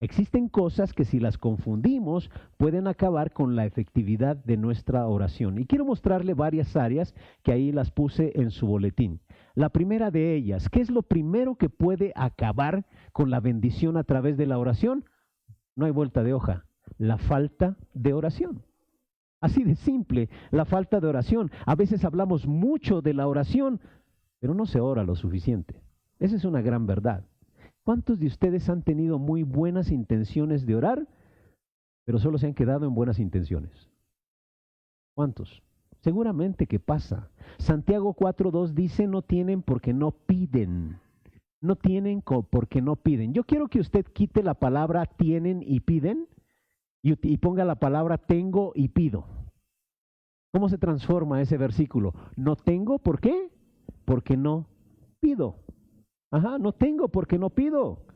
Existen cosas que si las confundimos pueden acabar con la efectividad de nuestra oración. Y quiero mostrarle varias áreas que ahí las puse en su boletín. La primera de ellas, ¿qué es lo primero que puede acabar con la bendición a través de la oración? No hay vuelta de hoja. La falta de oración. Así de simple, la falta de oración. A veces hablamos mucho de la oración, pero no se ora lo suficiente. Esa es una gran verdad. ¿Cuántos de ustedes han tenido muy buenas intenciones de orar, pero solo se han quedado en buenas intenciones? ¿Cuántos? Seguramente que pasa. Santiago 4:2 dice, no tienen porque no piden. No tienen porque no piden. Yo quiero que usted quite la palabra tienen y piden y ponga la palabra tengo y pido. ¿Cómo se transforma ese versículo? No tengo, ¿por qué? Porque no pido. No tengo porque no pido.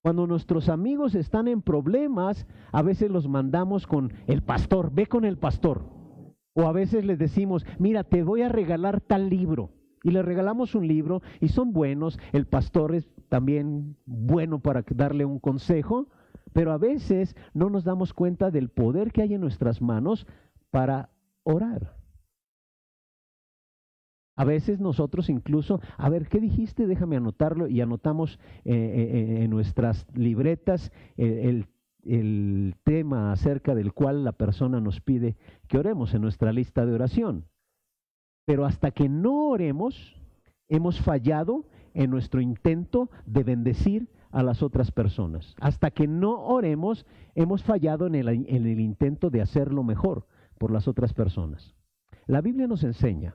Cuando nuestros amigos están en problemas, a veces los mandamos con el pastor, ve con el pastor. O a veces les decimos, mira, te voy a regalar tal libro. Y le regalamos un libro y son buenos. El pastor es también bueno para darle un consejo, pero a veces no nos damos cuenta del poder que hay en nuestras manos para orar. A veces nosotros incluso, a ver, ¿qué dijiste? Déjame anotarlo, y anotamos en nuestras libretas el tema acerca del cual la persona nos pide que oremos en nuestra lista de oración. Pero hasta que no oremos, hemos fallado en nuestro intento de bendecir a las otras personas. Hasta que no oremos, hemos fallado en el intento de hacerlo mejor por las otras personas. La Biblia nos enseña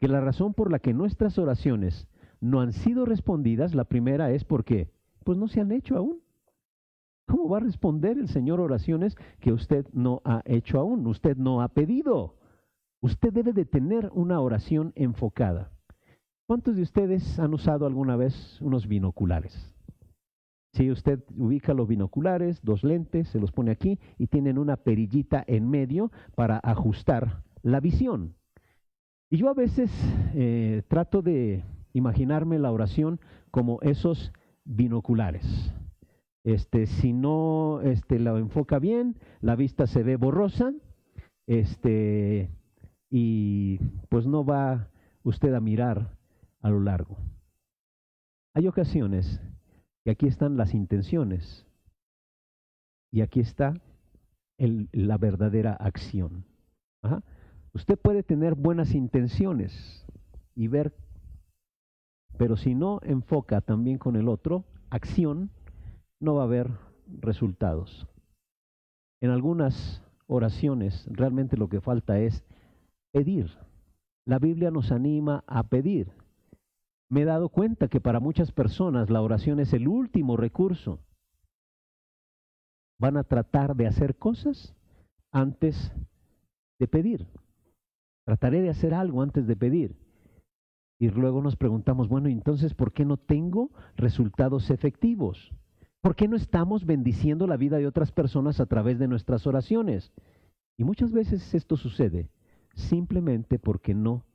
que la razón por la que nuestras oraciones no han sido respondidas, la primera es porque pues no se han hecho aún. ¿Cómo va a responder el Señor oraciones que usted no ha hecho aún? Usted no ha pedido. Usted debe de tener una oración enfocada. ¿Cuántos de ustedes han usado alguna vez unos binoculares? Si usted ubica los binoculares, 2 lentes, se los pone aquí y tienen una perillita en medio para ajustar la visión. Y yo a veces trato de imaginarme la oración como esos binoculares. Si no la enfoca bien, la vista se ve borrosa, y pues no va usted a mirar a lo largo. Hay ocasiones que aquí están las intenciones y aquí está la verdadera acción. Ajá. Usted puede tener buenas intenciones y ver, pero si no enfoca también con el otro, acción, no va a haber resultados. En algunas oraciones realmente lo que falta es pedir. La Biblia nos anima a pedir. Me he dado cuenta que para muchas personas la oración es el último recurso. Van a tratar de hacer cosas antes de pedir. Trataré de hacer algo antes de pedir. Y luego nos preguntamos, bueno, entonces, ¿por qué no tengo resultados efectivos? ¿Por qué no estamos bendiciendo la vida de otras personas a través de nuestras oraciones? Y muchas veces esto sucede simplemente porque no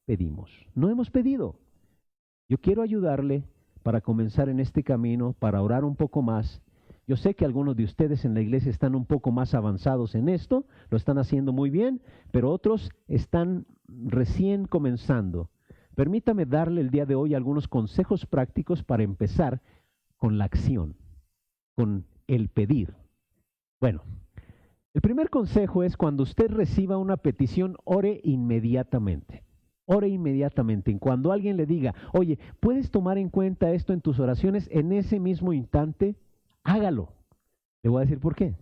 pedimos. No hemos pedido. Yo quiero ayudarle para comenzar en este camino, para orar un poco más. Yo sé que algunos de ustedes en la iglesia están un poco más avanzados en esto, lo están haciendo muy bien, pero otros están recién comenzando. Permítame darle el día de hoy algunos consejos prácticos para empezar con la acción, con el pedir. Bueno, el primer consejo es: cuando usted reciba una petición, ore inmediatamente. Ore inmediatamente. Cuando alguien le diga, oye, ¿puedes tomar en cuenta esto en tus oraciones? En ese mismo instante, hágalo. Le voy a decir por qué.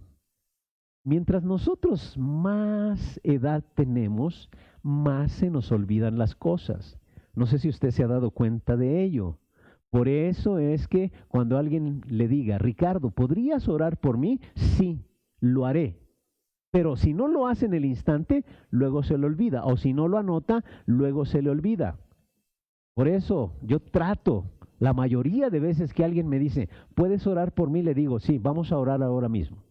Mientras nosotros más edad tenemos, más se nos olvidan las cosas. No sé si usted se ha dado cuenta de ello. Por eso es que cuando alguien le diga, Ricardo, ¿podrías orar por mí? Sí, lo haré. Pero si no lo hace en el instante, luego se le olvida. O si no lo anota, luego se le olvida. Por eso yo trato, la mayoría de veces que alguien me dice, ¿puedes orar por mí? Le digo, sí, vamos a orar ahora mismo.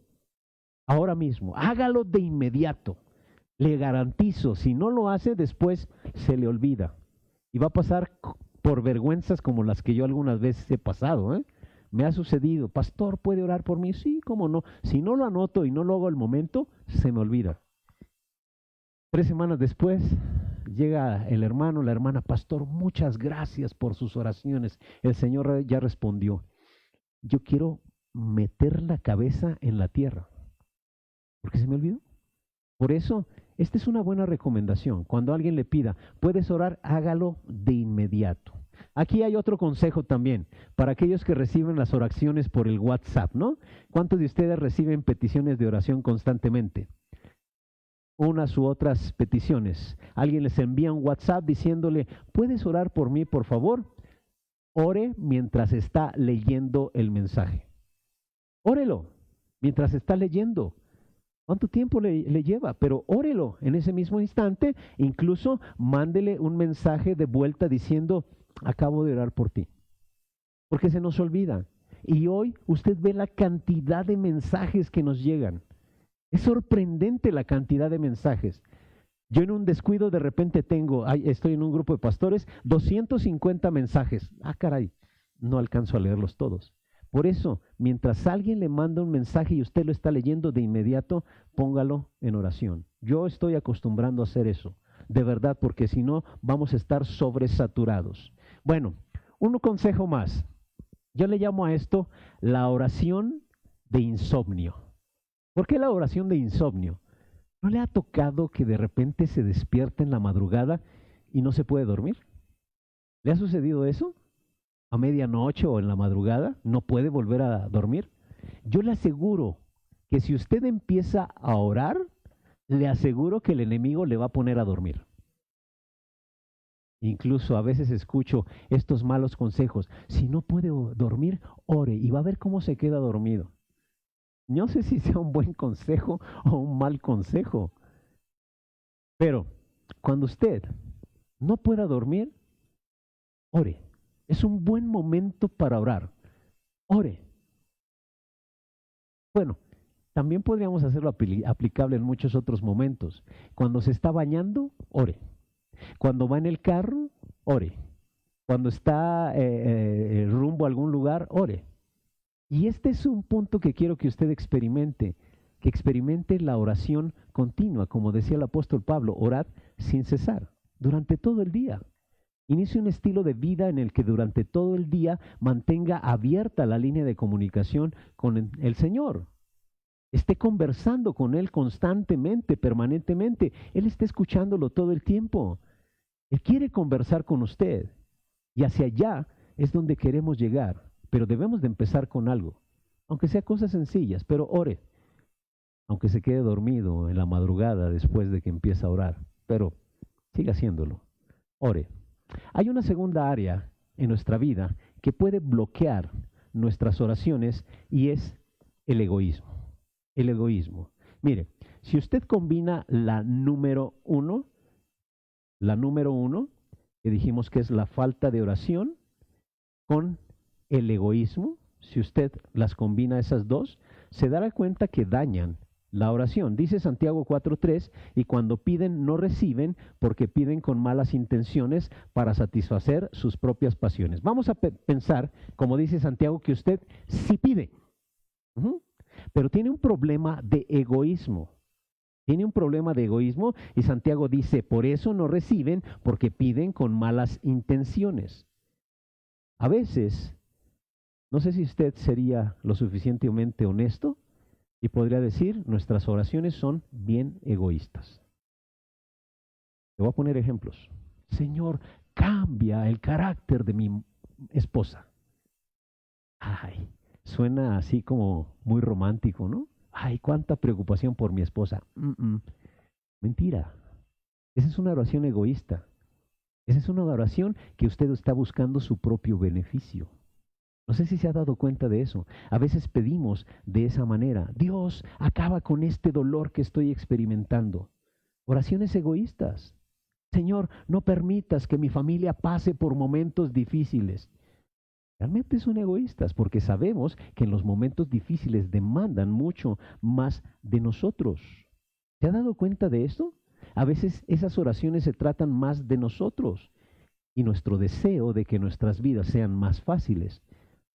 Ahora mismo, hágalo de inmediato. Le garantizo, si no lo hace, después se le olvida. Y va a pasar por vergüenzas como las que yo algunas veces he pasado, ¿eh? Me ha sucedido, pastor, ¿puede orar por mí? Sí, cómo no. Si no lo anoto y no lo hago al momento, se me olvida. 3 semanas después, llega el hermano, la hermana, pastor, muchas gracias por sus oraciones. El Señor ya respondió. Yo quiero meter la cabeza en la tierra, porque se me olvidó. Por eso, esta es una buena recomendación. Cuando alguien le pida, ¿puedes orar? Hágalo de inmediato. Aquí hay otro consejo también, para aquellos que reciben las oraciones por el WhatsApp, ¿no? ¿Cuántos de ustedes reciben peticiones de oración constantemente? Unas u otras peticiones. Alguien les envía un WhatsApp diciéndole, ¿puedes orar por mí, por favor? Ore mientras está leyendo el mensaje. Órelo mientras está leyendo. ¿Cuánto tiempo le lleva? Pero órelo en ese mismo instante. Incluso mándele un mensaje de vuelta diciendo, acabo de orar por ti. Porque se nos olvida. Y hoy usted ve la cantidad de mensajes que nos llegan. Es sorprendente la cantidad de mensajes. Yo en un descuido de repente estoy en un grupo de pastores, 250 mensajes. Ah, caray, no alcanzo a leerlos todos. Por eso, mientras alguien le manda un mensaje y usted lo está leyendo de inmediato, póngalo en oración. Yo estoy acostumbrando a hacer eso, de verdad, porque si no, vamos a estar sobresaturados. Bueno, un consejo más. Yo le llamo a esto la oración de insomnio. ¿Por qué la oración de insomnio? ¿No le ha tocado que de repente se despierta en la madrugada y no se puede dormir? ¿Le ha sucedido eso? ¿A medianoche o en la madrugada no puede volver a dormir? Yo le aseguro que si usted empieza a orar, le aseguro que el enemigo le va a poner a dormir. Incluso a veces escucho estos malos consejos. Si no puede dormir, ore y va a ver cómo se queda dormido. No sé si sea un buen consejo o un mal consejo. Pero cuando usted no pueda dormir, ore. Es un buen momento para orar. Ore. Bueno, también podríamos hacerlo aplicable en muchos otros momentos. Cuando se está bañando, ore. Cuando va en el carro, ore. Cuando está rumbo a algún lugar, ore. Y este es un punto que quiero que usted experimente, que experimente la oración continua, como decía el apóstol Pablo, orad sin cesar, durante todo el día. Inicie un estilo de vida en el que durante todo el día mantenga abierta la línea de comunicación con el Señor. Esté conversando con Él constantemente, permanentemente. Él está escuchándolo todo el tiempo. Él quiere conversar con usted. Y hacia allá es donde queremos llegar. Pero debemos de empezar con algo. Aunque sea cosas sencillas, pero ore. Aunque se quede dormido en la madrugada después de que empieza a orar. Pero siga haciéndolo. Ore. Hay una segunda área en nuestra vida que puede bloquear nuestras oraciones y es el egoísmo. El egoísmo. Mire, si usted combina la número uno, que dijimos que es la falta de oración, con el egoísmo, si usted las combina esas dos, se dará cuenta que dañan la oración. Dice Santiago 4:3, y cuando piden no reciben porque piden con malas intenciones para satisfacer sus propias pasiones. Vamos a pensar, como dice Santiago, que usted sí pide, pero tiene un problema de egoísmo. Tiene un problema de egoísmo y Santiago dice, por eso no reciben porque piden con malas intenciones. A veces, no sé si usted sería lo suficientemente honesto y podría decir, nuestras oraciones son bien egoístas. Le voy a poner ejemplos. Señor, cambia el carácter de mi esposa. Ay, suena así como muy romántico, ¿no? Ay, cuánta preocupación por mi esposa. Mentira. Esa es una oración egoísta. Esa es una oración que usted está buscando su propio beneficio. No sé si se ha dado cuenta de eso. A veces pedimos de esa manera, Dios, acaba con este dolor que estoy experimentando. Oraciones egoístas. Señor, no permitas que mi familia pase por momentos difíciles. Realmente son egoístas porque sabemos que en los momentos difíciles demandan mucho más de nosotros. ¿Se ha dado cuenta de esto? A veces esas oraciones se tratan más de nosotros y nuestro deseo de que nuestras vidas sean más fáciles.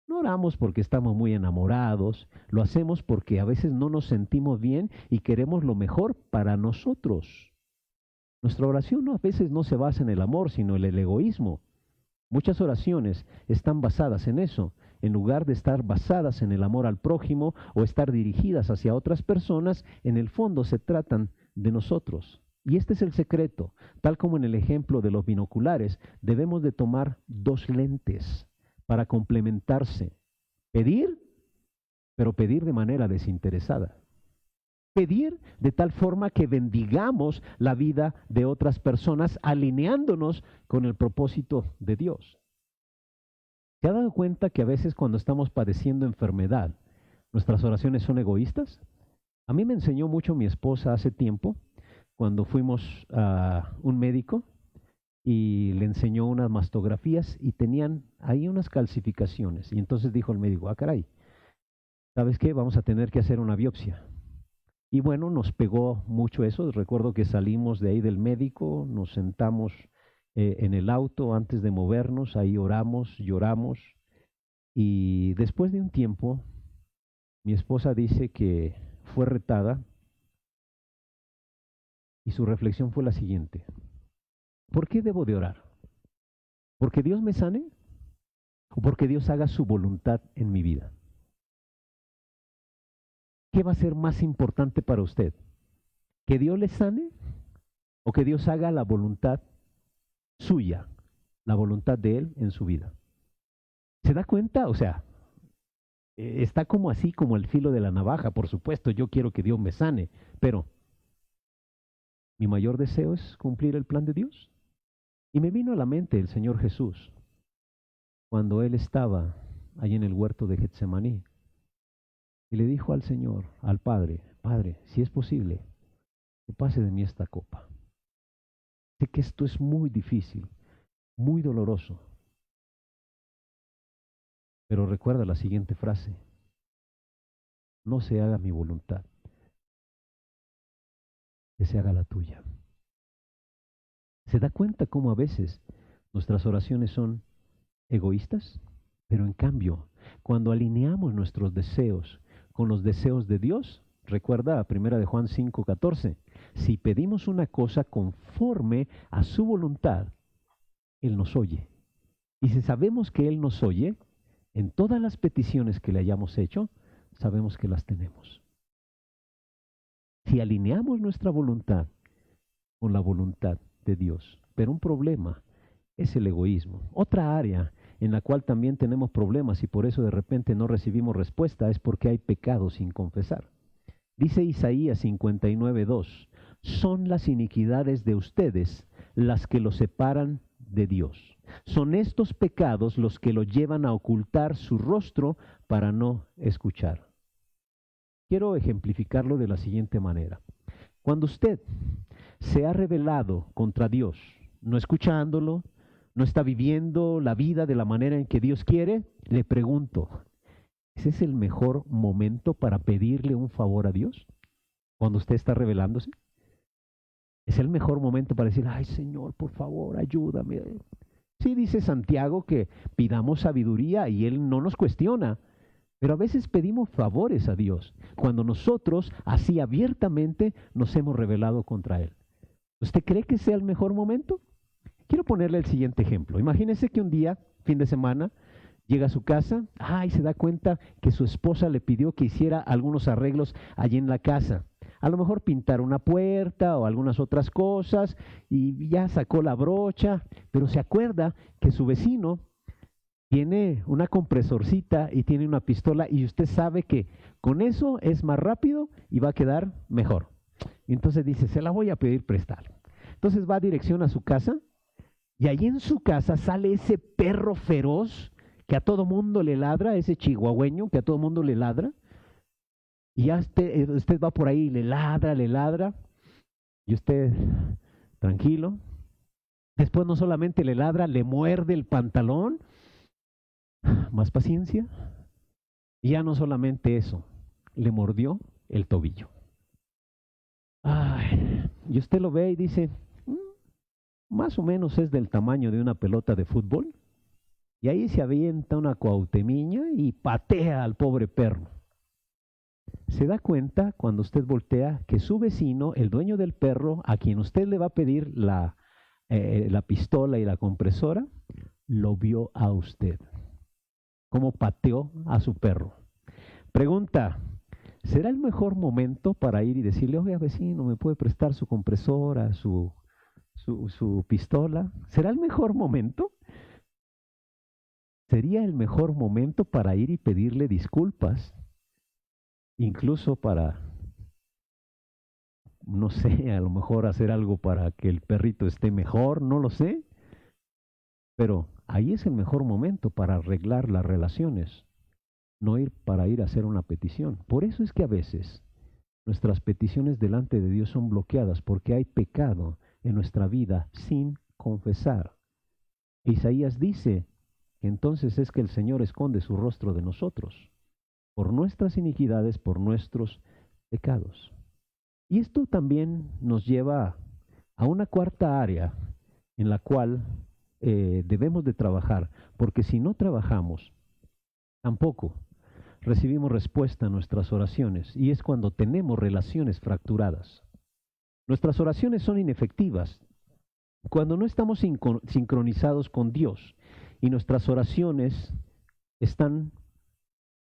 No oramos porque estamos muy enamorados, lo hacemos porque a veces no nos sentimos bien y queremos lo mejor para nosotros. Nuestra oración a veces no se basa en el amor, sino en el egoísmo. Muchas oraciones están basadas en eso, en lugar de estar basadas en el amor al prójimo o estar dirigidas hacia otras personas, en el fondo se tratan de nosotros. Y este es el secreto. Tal como en el ejemplo de los binoculares, debemos de tomar dos lentes para complementarse. Pedir, pero pedir de manera desinteresada. Pedir de tal forma que bendigamos la vida de otras personas, alineándonos con el propósito de Dios. ¿Se ha dado cuenta que a veces cuando estamos padeciendo enfermedad, nuestras oraciones son egoístas? A mí me enseñó mucho mi esposa hace tiempo, cuando fuimos a un médico, y le enseñó unas mastografías y tenían ahí unas calcificaciones. Y entonces dijo el médico, caray, ¿sabes qué? Vamos a tener que hacer una biopsia. Y bueno, nos pegó mucho eso. Recuerdo que salimos de ahí del médico, nos sentamos en el auto antes de movernos, ahí oramos, lloramos. Y después de un tiempo, mi esposa dice que fue retada y su reflexión fue la siguiente. ¿Por qué debo de orar? ¿Porque Dios me sane o porque Dios haga su voluntad en mi vida? ¿Qué va a ser más importante para usted? ¿Que Dios le sane o que Dios haga la voluntad suya, la voluntad de Él en su vida? ¿Se da cuenta? O sea, está como así, como el filo de la navaja. Por supuesto, yo quiero que Dios me sane, pero mi mayor deseo es cumplir el plan de Dios. Y me vino a la mente el Señor Jesús cuando Él estaba allí en el huerto de Getsemaní y le dijo al Señor, al Padre, Padre, si es posible, que pase de mí esta copa. Sé que esto es muy difícil, muy doloroso, pero recuerda la siguiente frase, no se haga mi voluntad, que se haga la tuya. ¿Se da cuenta cómo a veces nuestras oraciones son egoístas? Pero en cambio, cuando alineamos nuestros deseos con los deseos de Dios, recuerda a 1 de Juan 5:14, si pedimos una cosa conforme a su voluntad, Él nos oye. Y si sabemos que Él nos oye, en todas las peticiones que le hayamos hecho, sabemos que las tenemos. Si alineamos nuestra voluntad con la voluntad de Dios, pero un problema es el egoísmo. Otra área en la cual también tenemos problemas y por eso de repente no recibimos respuesta es porque hay pecados sin confesar. Dice Isaías 59:2, son las iniquidades de ustedes las que los separan de Dios. Son estos pecados los que los llevan a ocultar su rostro para no escuchar. Quiero ejemplificarlo de la siguiente manera. Cuando usted se ha rebelado contra Dios, no escuchándolo, no está viviendo la vida de la manera en que Dios quiere, le pregunto, ¿ese es el mejor momento para pedirle un favor a Dios? Cuando usted está rebelándose. Es el mejor momento para decir, ay Señor, por favor, ayúdame. Sí, dice Santiago que pidamos sabiduría y Él no nos cuestiona, pero a veces pedimos favores a Dios cuando nosotros así abiertamente nos hemos rebelado contra Él. ¿Usted cree que sea el mejor momento? Quiero ponerle el siguiente ejemplo. Imagínese que un día, fin de semana, llega a su casa, y se da cuenta que su esposa le pidió que hiciera algunos arreglos allí en la casa. A lo mejor pintar una puerta o algunas otras cosas y ya sacó la brocha, pero se acuerda que su vecino tiene una compresorcita y tiene una pistola y usted sabe que con eso es más rápido y va a quedar mejor. Y entonces dice, se la voy a pedir prestar. Entonces va a dirección a su casa y allí en su casa sale ese perro feroz que a todo mundo le ladra, ese chihuahueño que a todo mundo le ladra. Y ya usted va por ahí y le ladra, y usted tranquilo. Después no solamente le ladra, le muerde el pantalón. Más paciencia. Y ya no solamente eso, le mordió el tobillo. Y usted lo ve y dice, más o menos es del tamaño de una pelota de fútbol. Y ahí se avienta una cuautemiña y patea al pobre perro. Se da cuenta cuando usted voltea que su vecino, el dueño del perro, a quien usted le va a pedir la pistola y la compresora, lo vio a usted. Cómo pateó a su perro. Pregunta, ¿será el mejor momento para ir y decirle, oiga vecino, ¿me puede prestar su compresora, su pistola? ¿Será el mejor momento? ¿Sería el mejor momento para ir y pedirle disculpas? Incluso para, no sé, a lo mejor hacer algo para que el perrito esté mejor, no lo sé. Pero ahí es el mejor momento para arreglar las relaciones, no ir para ir a hacer una petición. Por eso es que a veces nuestras peticiones delante de Dios son bloqueadas porque hay pecado en nuestra vida sin confesar. Isaías dice que entonces es que el Señor esconde su rostro de nosotros, por nuestras iniquidades, por nuestros pecados. Y esto también nos lleva a una cuarta área en la cual debemos de trabajar, porque si no trabajamos, tampoco recibimos respuesta a nuestras oraciones, y es cuando tenemos relaciones fracturadas. Nuestras oraciones son inefectivas cuando no estamos sincronizados con Dios y nuestras oraciones están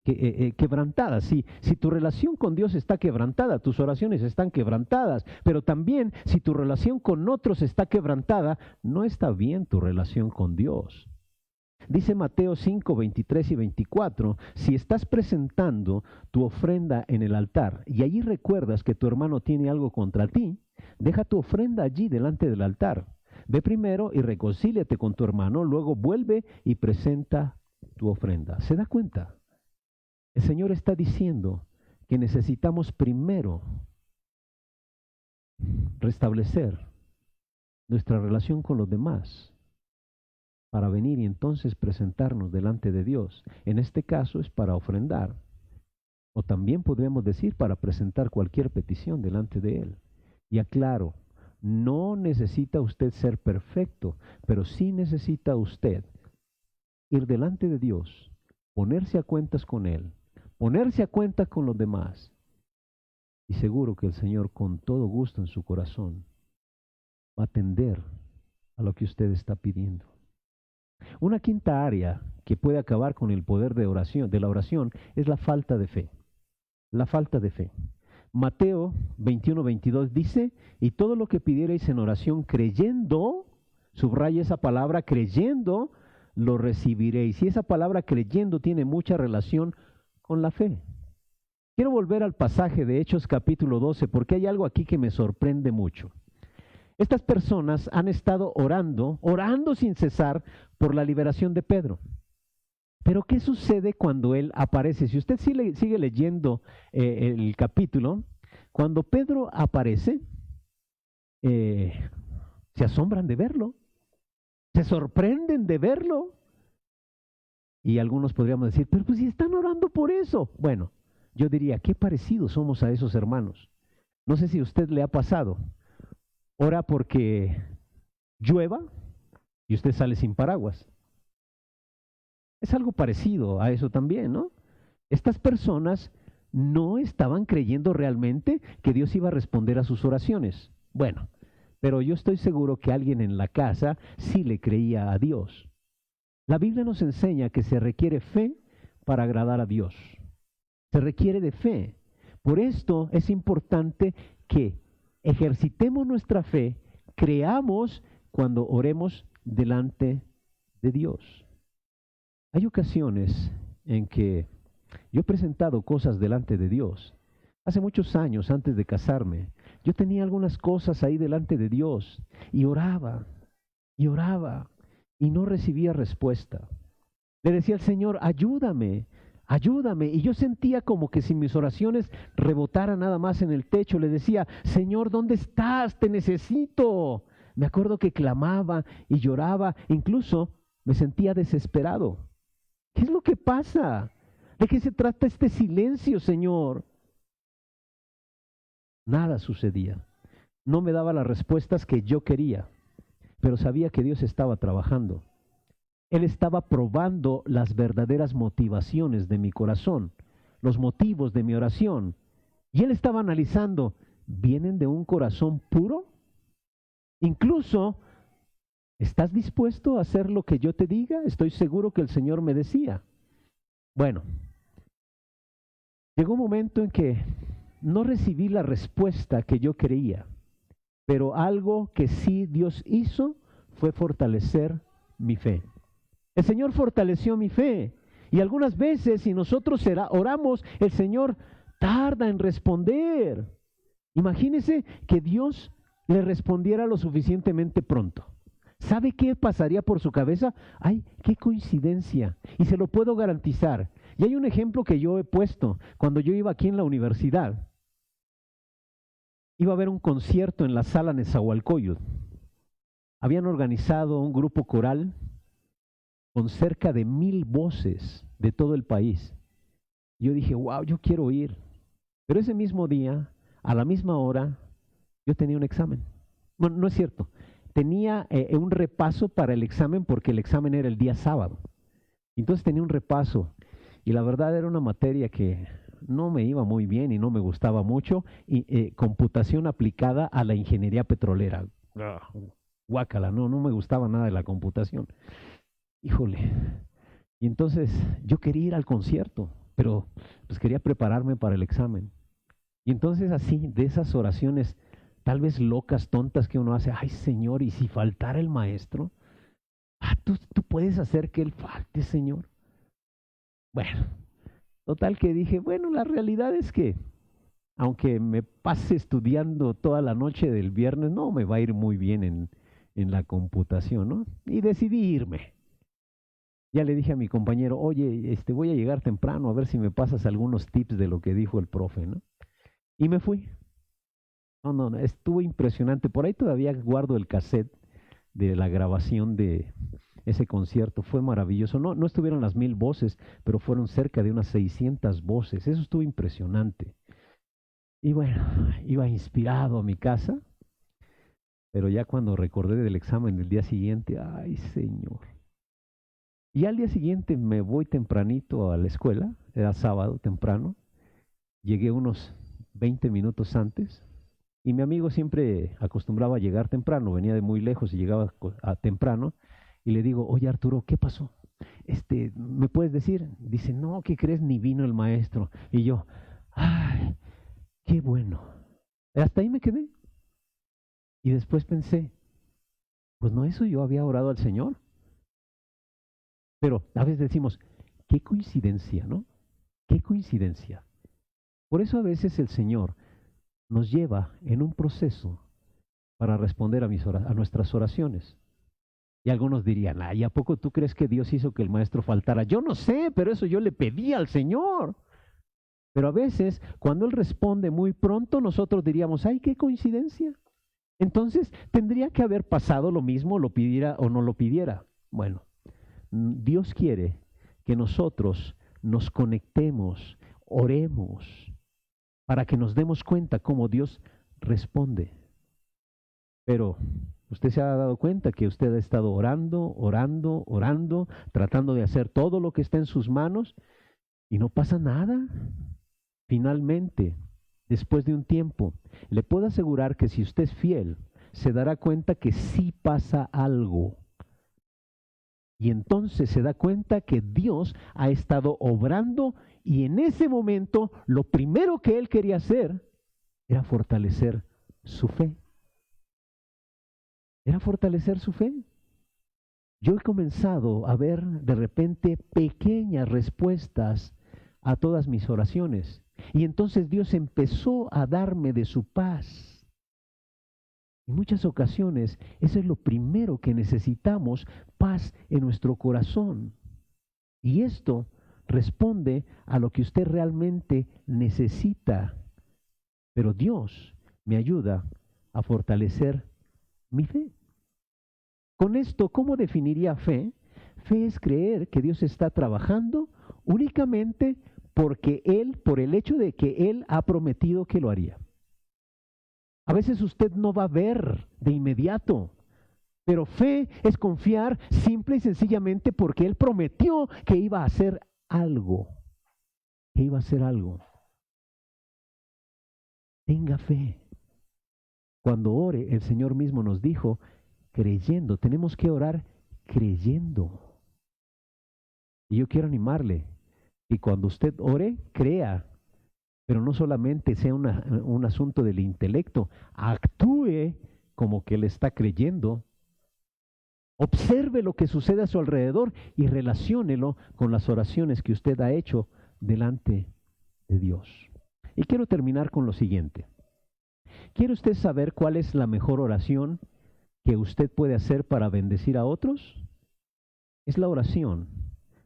quebrantadas. Si tu relación con Dios está quebrantada, tus oraciones están quebrantadas, pero también si tu relación con otros está quebrantada, no está bien tu relación con Dios. Dice Mateo 5, 23 y 24, si estás presentando tu ofrenda en el altar y allí recuerdas que tu hermano tiene algo contra ti, deja tu ofrenda allí delante del altar. Ve primero y reconcíliate con tu hermano, luego vuelve y presenta tu ofrenda. ¿Se da cuenta? El Señor está diciendo que necesitamos primero restablecer nuestra relación con los demás para venir y entonces presentarnos delante de Dios. En este caso es para ofrendar, o también podríamos decir para presentar cualquier petición delante de Él. Y aclaro, no necesita usted ser perfecto, pero sí necesita usted ir delante de Dios, ponerse a cuentas con Él, ponerse a cuentas con los demás. Y seguro que el Señor, con todo gusto en su corazón, va a atender a lo que usted está pidiendo. Una quinta área que puede acabar con el poder de la oración, es la falta de fe. La falta de fe. Mateo 21, 22 dice, y todo lo que pidierais en oración creyendo, subraya esa palabra, creyendo, lo recibiréis. Y esa palabra creyendo tiene mucha relación con la fe. Quiero volver al pasaje de Hechos capítulo 12 porque hay algo aquí que me sorprende mucho. Estas personas han estado orando sin cesar por la liberación de Pedro. Pero ¿qué sucede cuando él aparece? Si usted sigue leyendo el capítulo, cuando Pedro aparece, se asombran de verlo, se sorprenden de verlo. Y algunos podríamos decir, pero pues si están orando por eso. Bueno, yo diría, qué parecidos somos a esos hermanos. No sé si a usted le ha pasado. Ora porque llueva y usted sale sin paraguas. Es algo parecido a eso también, ¿no? Estas personas no estaban creyendo realmente que Dios iba a responder a sus oraciones. Bueno, pero yo estoy seguro que alguien en la casa sí le creía a Dios. La Biblia nos enseña que se requiere fe para agradar a Dios. Se requiere de fe. Por esto es importante que ejercitemos nuestra fe, creamos cuando oremos delante de Dios. Hay ocasiones en que yo he presentado cosas delante de Dios. Hace muchos años, antes de casarme, yo tenía algunas cosas ahí delante de Dios y oraba y no recibía respuesta. Le decía al Señor, ayúdame, ayúdame. Y yo sentía como que si mis oraciones rebotaran nada más en el techo, le decía, Señor, ¿dónde estás? Te necesito. Me acuerdo que clamaba y lloraba, incluso me sentía desesperado. ¿Qué es lo que pasa? ¿De qué se trata este silencio, Señor? Nada sucedía. No me daba las respuestas que yo quería, pero sabía que Dios estaba trabajando. Él estaba probando las verdaderas motivaciones de mi corazón, los motivos de mi oración. Y Él estaba analizando, ¿vienen de un corazón puro? Incluso, ¿estás dispuesto a hacer lo que yo te diga? Estoy seguro que el Señor me decía. Bueno, llegó un momento en que no recibí la respuesta que yo creía, pero algo que sí Dios hizo fue fortalecer mi fe. El Señor fortaleció mi fe. Y algunas veces, si nosotros oramos, el Señor tarda en responder. Imagínese que Dios le respondiera lo suficientemente pronto. ¿Sabe qué pasaría por su cabeza? ¡Ay, qué coincidencia! Y se lo puedo garantizar. Y hay un ejemplo que yo he puesto. Cuando yo iba aquí en la universidad, iba a haber un concierto en la sala Nezahualcóyotl. habían organizado un grupo coral con cerca de 1,000 voces de todo el país. Yo dije, wow, yo quiero ir. Pero ese mismo día, a la misma hora, yo tenía un examen. Bueno, no es cierto. Tenía un repaso para el examen porque el examen era el día sábado. Entonces tenía un repaso y la verdad era una materia que no me iba muy bien y no me gustaba mucho, y computación aplicada a la ingeniería petrolera. Guácala, no me gustaba nada de la computación. Híjole. Y entonces yo quería ir al concierto, pero pues quería prepararme para el examen. Y entonces así, de esas oraciones tal vez locas, tontas que uno hace, ay Señor, ¿y si faltara el maestro? Tú puedes hacer que él falte, Señor. Bueno, total que dije, bueno, la realidad es que aunque me pase estudiando toda la noche del viernes, no me va a ir muy bien en la computación, ¿no? Y decidí irme. Ya le dije a mi compañero, oye, voy a llegar temprano a ver si me pasas algunos tips de lo que dijo el profe, ¿no? Y me fui. No, estuvo impresionante. Por ahí todavía guardo el cassette de la grabación de ese concierto. Fue maravilloso. No estuvieron las 1,000 voces, pero fueron cerca de unas 600 voces. Eso estuvo impresionante. Y bueno, iba inspirado a mi casa, pero ya cuando recordé del examen del día siguiente, ay Señor. Y al día siguiente me voy tempranito a la escuela, era sábado temprano, llegué unos 20 minutos antes, y mi amigo siempre acostumbraba a llegar temprano, venía de muy lejos y llegaba temprano, y le digo, oye Arturo, ¿qué pasó? ¿Me puedes decir? Dice, no, ¿qué crees? Ni vino el maestro. Y yo, ay, qué bueno. Hasta ahí me quedé. Y después pensé, pues no, eso yo había orado al Señor. Pero a veces decimos, qué coincidencia, ¿no? Qué coincidencia. Por eso a veces el Señor nos lleva en un proceso para responder a nuestras oraciones. Y algunos dirían, ay, ¿a poco tú crees que Dios hizo que el maestro faltara? Yo no sé, pero eso yo le pedí al Señor. Pero a veces, cuando Él responde muy pronto, nosotros diríamos, ay, qué coincidencia. Entonces, tendría que haber pasado lo mismo, lo pidiera o no lo pidiera. Bueno, Dios quiere que nosotros nos conectemos, oremos, para que nos demos cuenta cómo Dios responde. Pero usted se ha dado cuenta que usted ha estado orando, tratando de hacer todo lo que está en sus manos y no pasa nada. Finalmente, después de un tiempo, le puedo asegurar que si usted es fiel, se dará cuenta que sí pasa algo. Y entonces se da cuenta que Dios ha estado obrando, y en ese momento lo primero que Él quería hacer era fortalecer su fe. Era fortalecer su fe. Yo he comenzado a ver de repente pequeñas respuestas a todas mis oraciones. Y entonces Dios empezó a darme de su paz. En muchas ocasiones, eso es lo primero que necesitamos, paz en nuestro corazón. Y esto responde a lo que usted realmente necesita. Pero Dios me ayuda a fortalecer mi fe. Con esto, ¿cómo definiría fe? Fe es creer que Dios está trabajando únicamente porque Él, por el hecho de que Él ha prometido que lo haría. A veces usted no va a ver de inmediato, pero fe es confiar simple y sencillamente porque Él prometió que iba a hacer algo. Que iba a hacer algo. Tenga fe. Cuando ore, el Señor mismo nos dijo, creyendo, tenemos que orar creyendo. Y yo quiero animarle, y cuando usted ore, crea, pero no solamente sea un asunto del intelecto, actúe como que le está creyendo. Observe lo que sucede a su alrededor y relaciónelo con las oraciones que usted ha hecho delante de Dios. Y quiero terminar con lo siguiente. ¿Quiere usted saber cuál es la mejor oración que usted puede hacer para bendecir a otros? Es la oración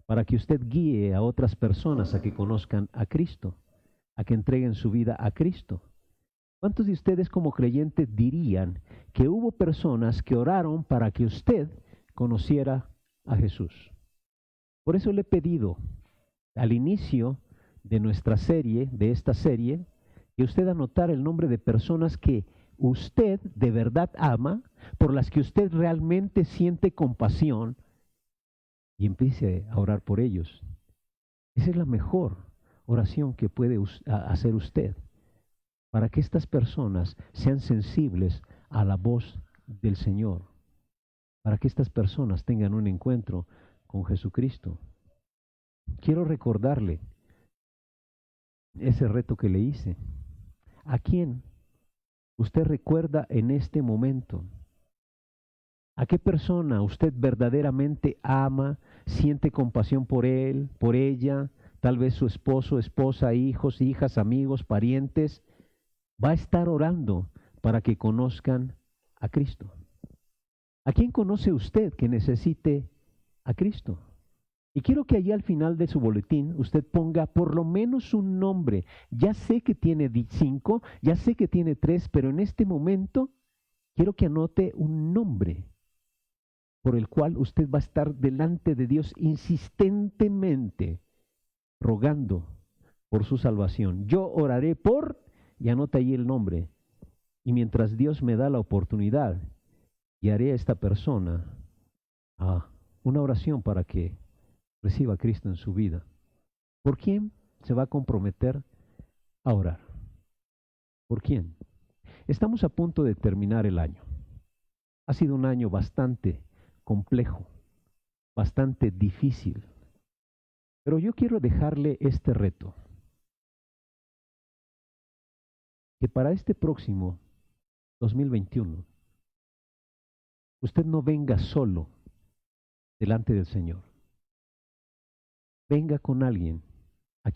para que usted guíe a otras personas a que conozcan a Cristo, a que entreguen su vida a Cristo. ¿Cuántos de ustedes como creyentes dirían que hubo personas que oraron para que usted conociera a Jesús? Por eso le he pedido al inicio de nuestra serie, de esta serie, que usted anotara el nombre de personas que usted de verdad ama, por las que usted realmente siente compasión y empiece a orar por ellos. Esa es la mejor oración que puede hacer usted, para que estas personas sean sensibles a la voz del Señor, para que estas personas tengan un encuentro con Jesucristo. Quiero recordarle ese reto que le hice. ¿A quién usted recuerda en este momento? ¿A qué persona usted verdaderamente ama, siente compasión por él, por ella? Tal vez su esposo, esposa, hijos, hijas, amigos, parientes. Va a estar orando para que conozcan a Cristo. ¿A quién conoce usted que necesite a Cristo? Y quiero que allí al final de su boletín usted ponga por lo menos un nombre. Ya sé que tiene 5, ya sé que tiene 3, pero en este momento quiero que anote un nombre por el cual usted va a estar delante de Dios insistentemente rogando por su salvación. Yo oraré por, y anota allí el nombre. Y mientras Dios me da la oportunidad, guiaré a esta persona a una oración para que reciba a Cristo en su vida. ¿Por quién se va a comprometer a orar? ¿Por quién? Estamos a punto de terminar el año. Ha sido un año bastante complejo, bastante difícil. Pero yo quiero dejarle este reto, que para este próximo 2021, usted no venga solo delante del Señor. Venga con alguien a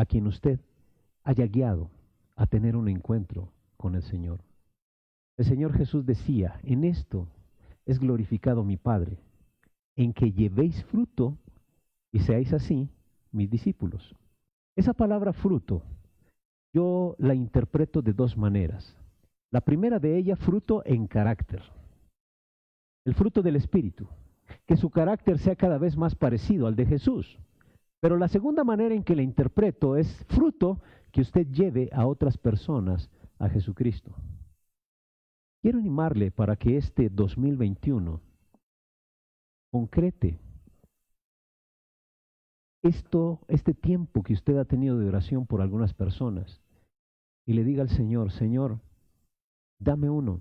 quien usted haya guiado a tener un encuentro con el Señor. El Señor Jesús decía, en esto es glorificado mi Padre, en que llevéis fruto y seáis así mis discípulos. Esa palabra fruto, yo la interpreto de dos maneras. La primera de ellas, fruto en carácter. El fruto del Espíritu, que su carácter sea cada vez más parecido al de Jesús. Pero la segunda manera en que la interpreto es fruto que usted lleve a otras personas a Jesucristo. Quiero animarle para que este 2021 concrete este tiempo que usted ha tenido de oración por algunas personas y le diga al Señor, Señor, dame uno,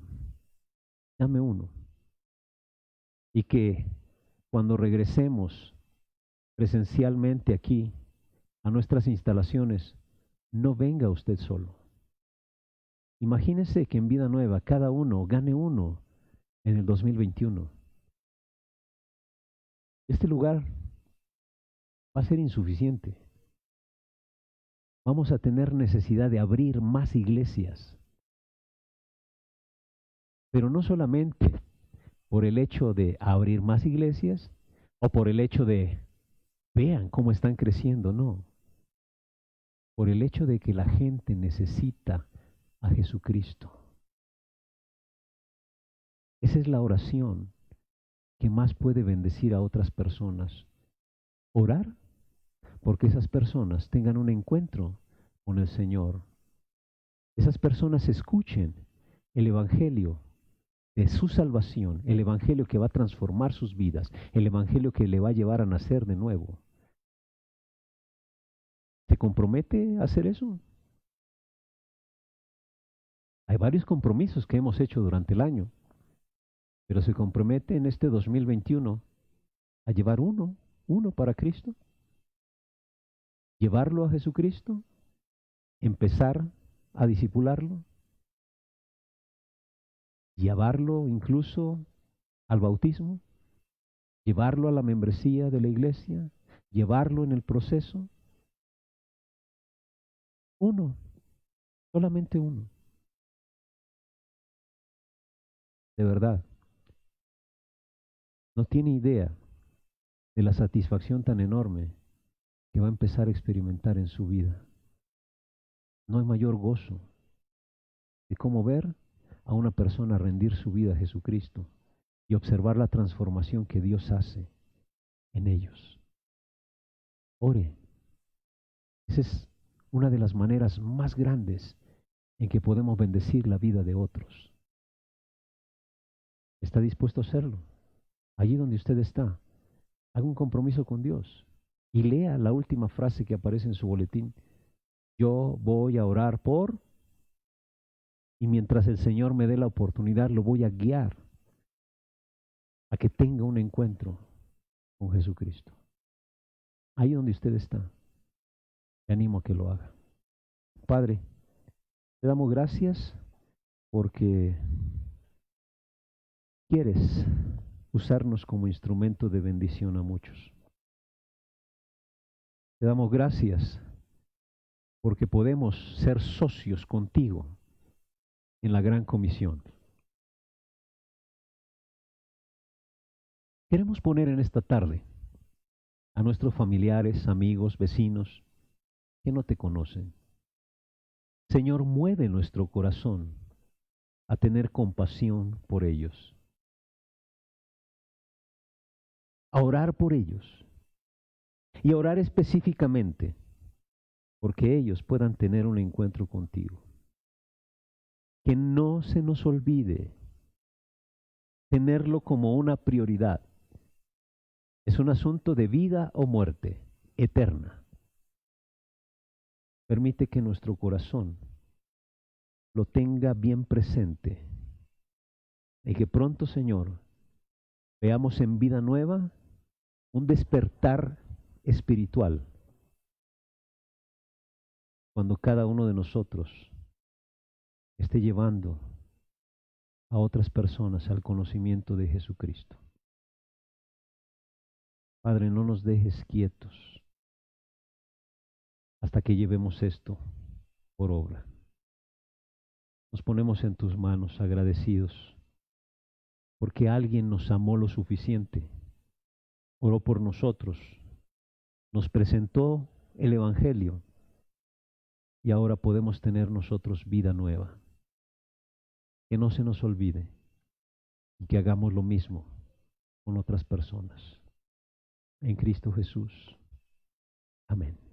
dame uno. Y que cuando regresemos presencialmente aquí a nuestras instalaciones, no venga usted solo. Imagínese que en Vida Nueva cada uno gane uno en el 2021. Este lugar va a ser insuficiente. Vamos a tener necesidad de abrir más iglesias. Pero no solamente por el hecho de abrir más iglesias o por el hecho de vean cómo están creciendo, no. Por el hecho de que la gente necesita a Jesucristo. Esa es la oración que más puede bendecir a otras personas. Orar porque esas personas tengan un encuentro con el Señor. Esas personas escuchen el Evangelio de su salvación, el Evangelio que va a transformar sus vidas, el Evangelio que le va a llevar a nacer de nuevo. ¿Se compromete a hacer eso? Hay varios compromisos que hemos hecho durante el año, pero se compromete en este 2021 a llevar uno para Cristo, llevarlo a Jesucristo, empezar a discipularlo, llevarlo incluso al bautismo, llevarlo a la membresía de la iglesia, llevarlo en el proceso. Uno, solamente uno. De verdad, no tiene idea de la satisfacción tan enorme que va a empezar a experimentar en su vida. No hay mayor gozo, de cómo ver a una persona rendir su vida a Jesucristo y observar la transformación que Dios hace en ellos. Ore. Esa es una de las maneras más grandes en que podemos bendecir la vida de otros. ¿Está dispuesto a hacerlo? Allí donde usted está, haga un compromiso con Dios y lea la última frase que aparece en su boletín. Yo voy a orar por, y mientras el Señor me dé la oportunidad, lo voy a guiar a que tenga un encuentro con Jesucristo. Ahí donde usted está, te animo a que lo haga. Padre, te damos gracias porque quieres usarnos como instrumento de bendición a muchos. Te damos gracias porque podemos ser socios contigo en la gran comisión. Queremos poner en esta tarde a nuestros familiares, amigos, vecinos que no te conocen. Señor, mueve nuestro corazón a tener compasión por ellos, a orar por ellos y a orar específicamente porque ellos puedan tener un encuentro contigo. Que no se nos olvide tenerlo como una prioridad. Es un asunto de vida o muerte eterna. Permite que nuestro corazón lo tenga bien presente y que pronto, Señor, veamos en vida nueva un despertar espiritual cuando cada uno de nosotros esté llevando a otras personas al conocimiento de Jesucristo. Padre, no nos dejes quietos hasta que llevemos esto por obra. Nos ponemos en tus manos agradecidos porque alguien nos amó lo suficiente, oró por nosotros, nos presentó el Evangelio y ahora podemos tener nosotros vida nueva. Que no se nos olvide y que hagamos lo mismo con otras personas. En Cristo Jesús. Amén.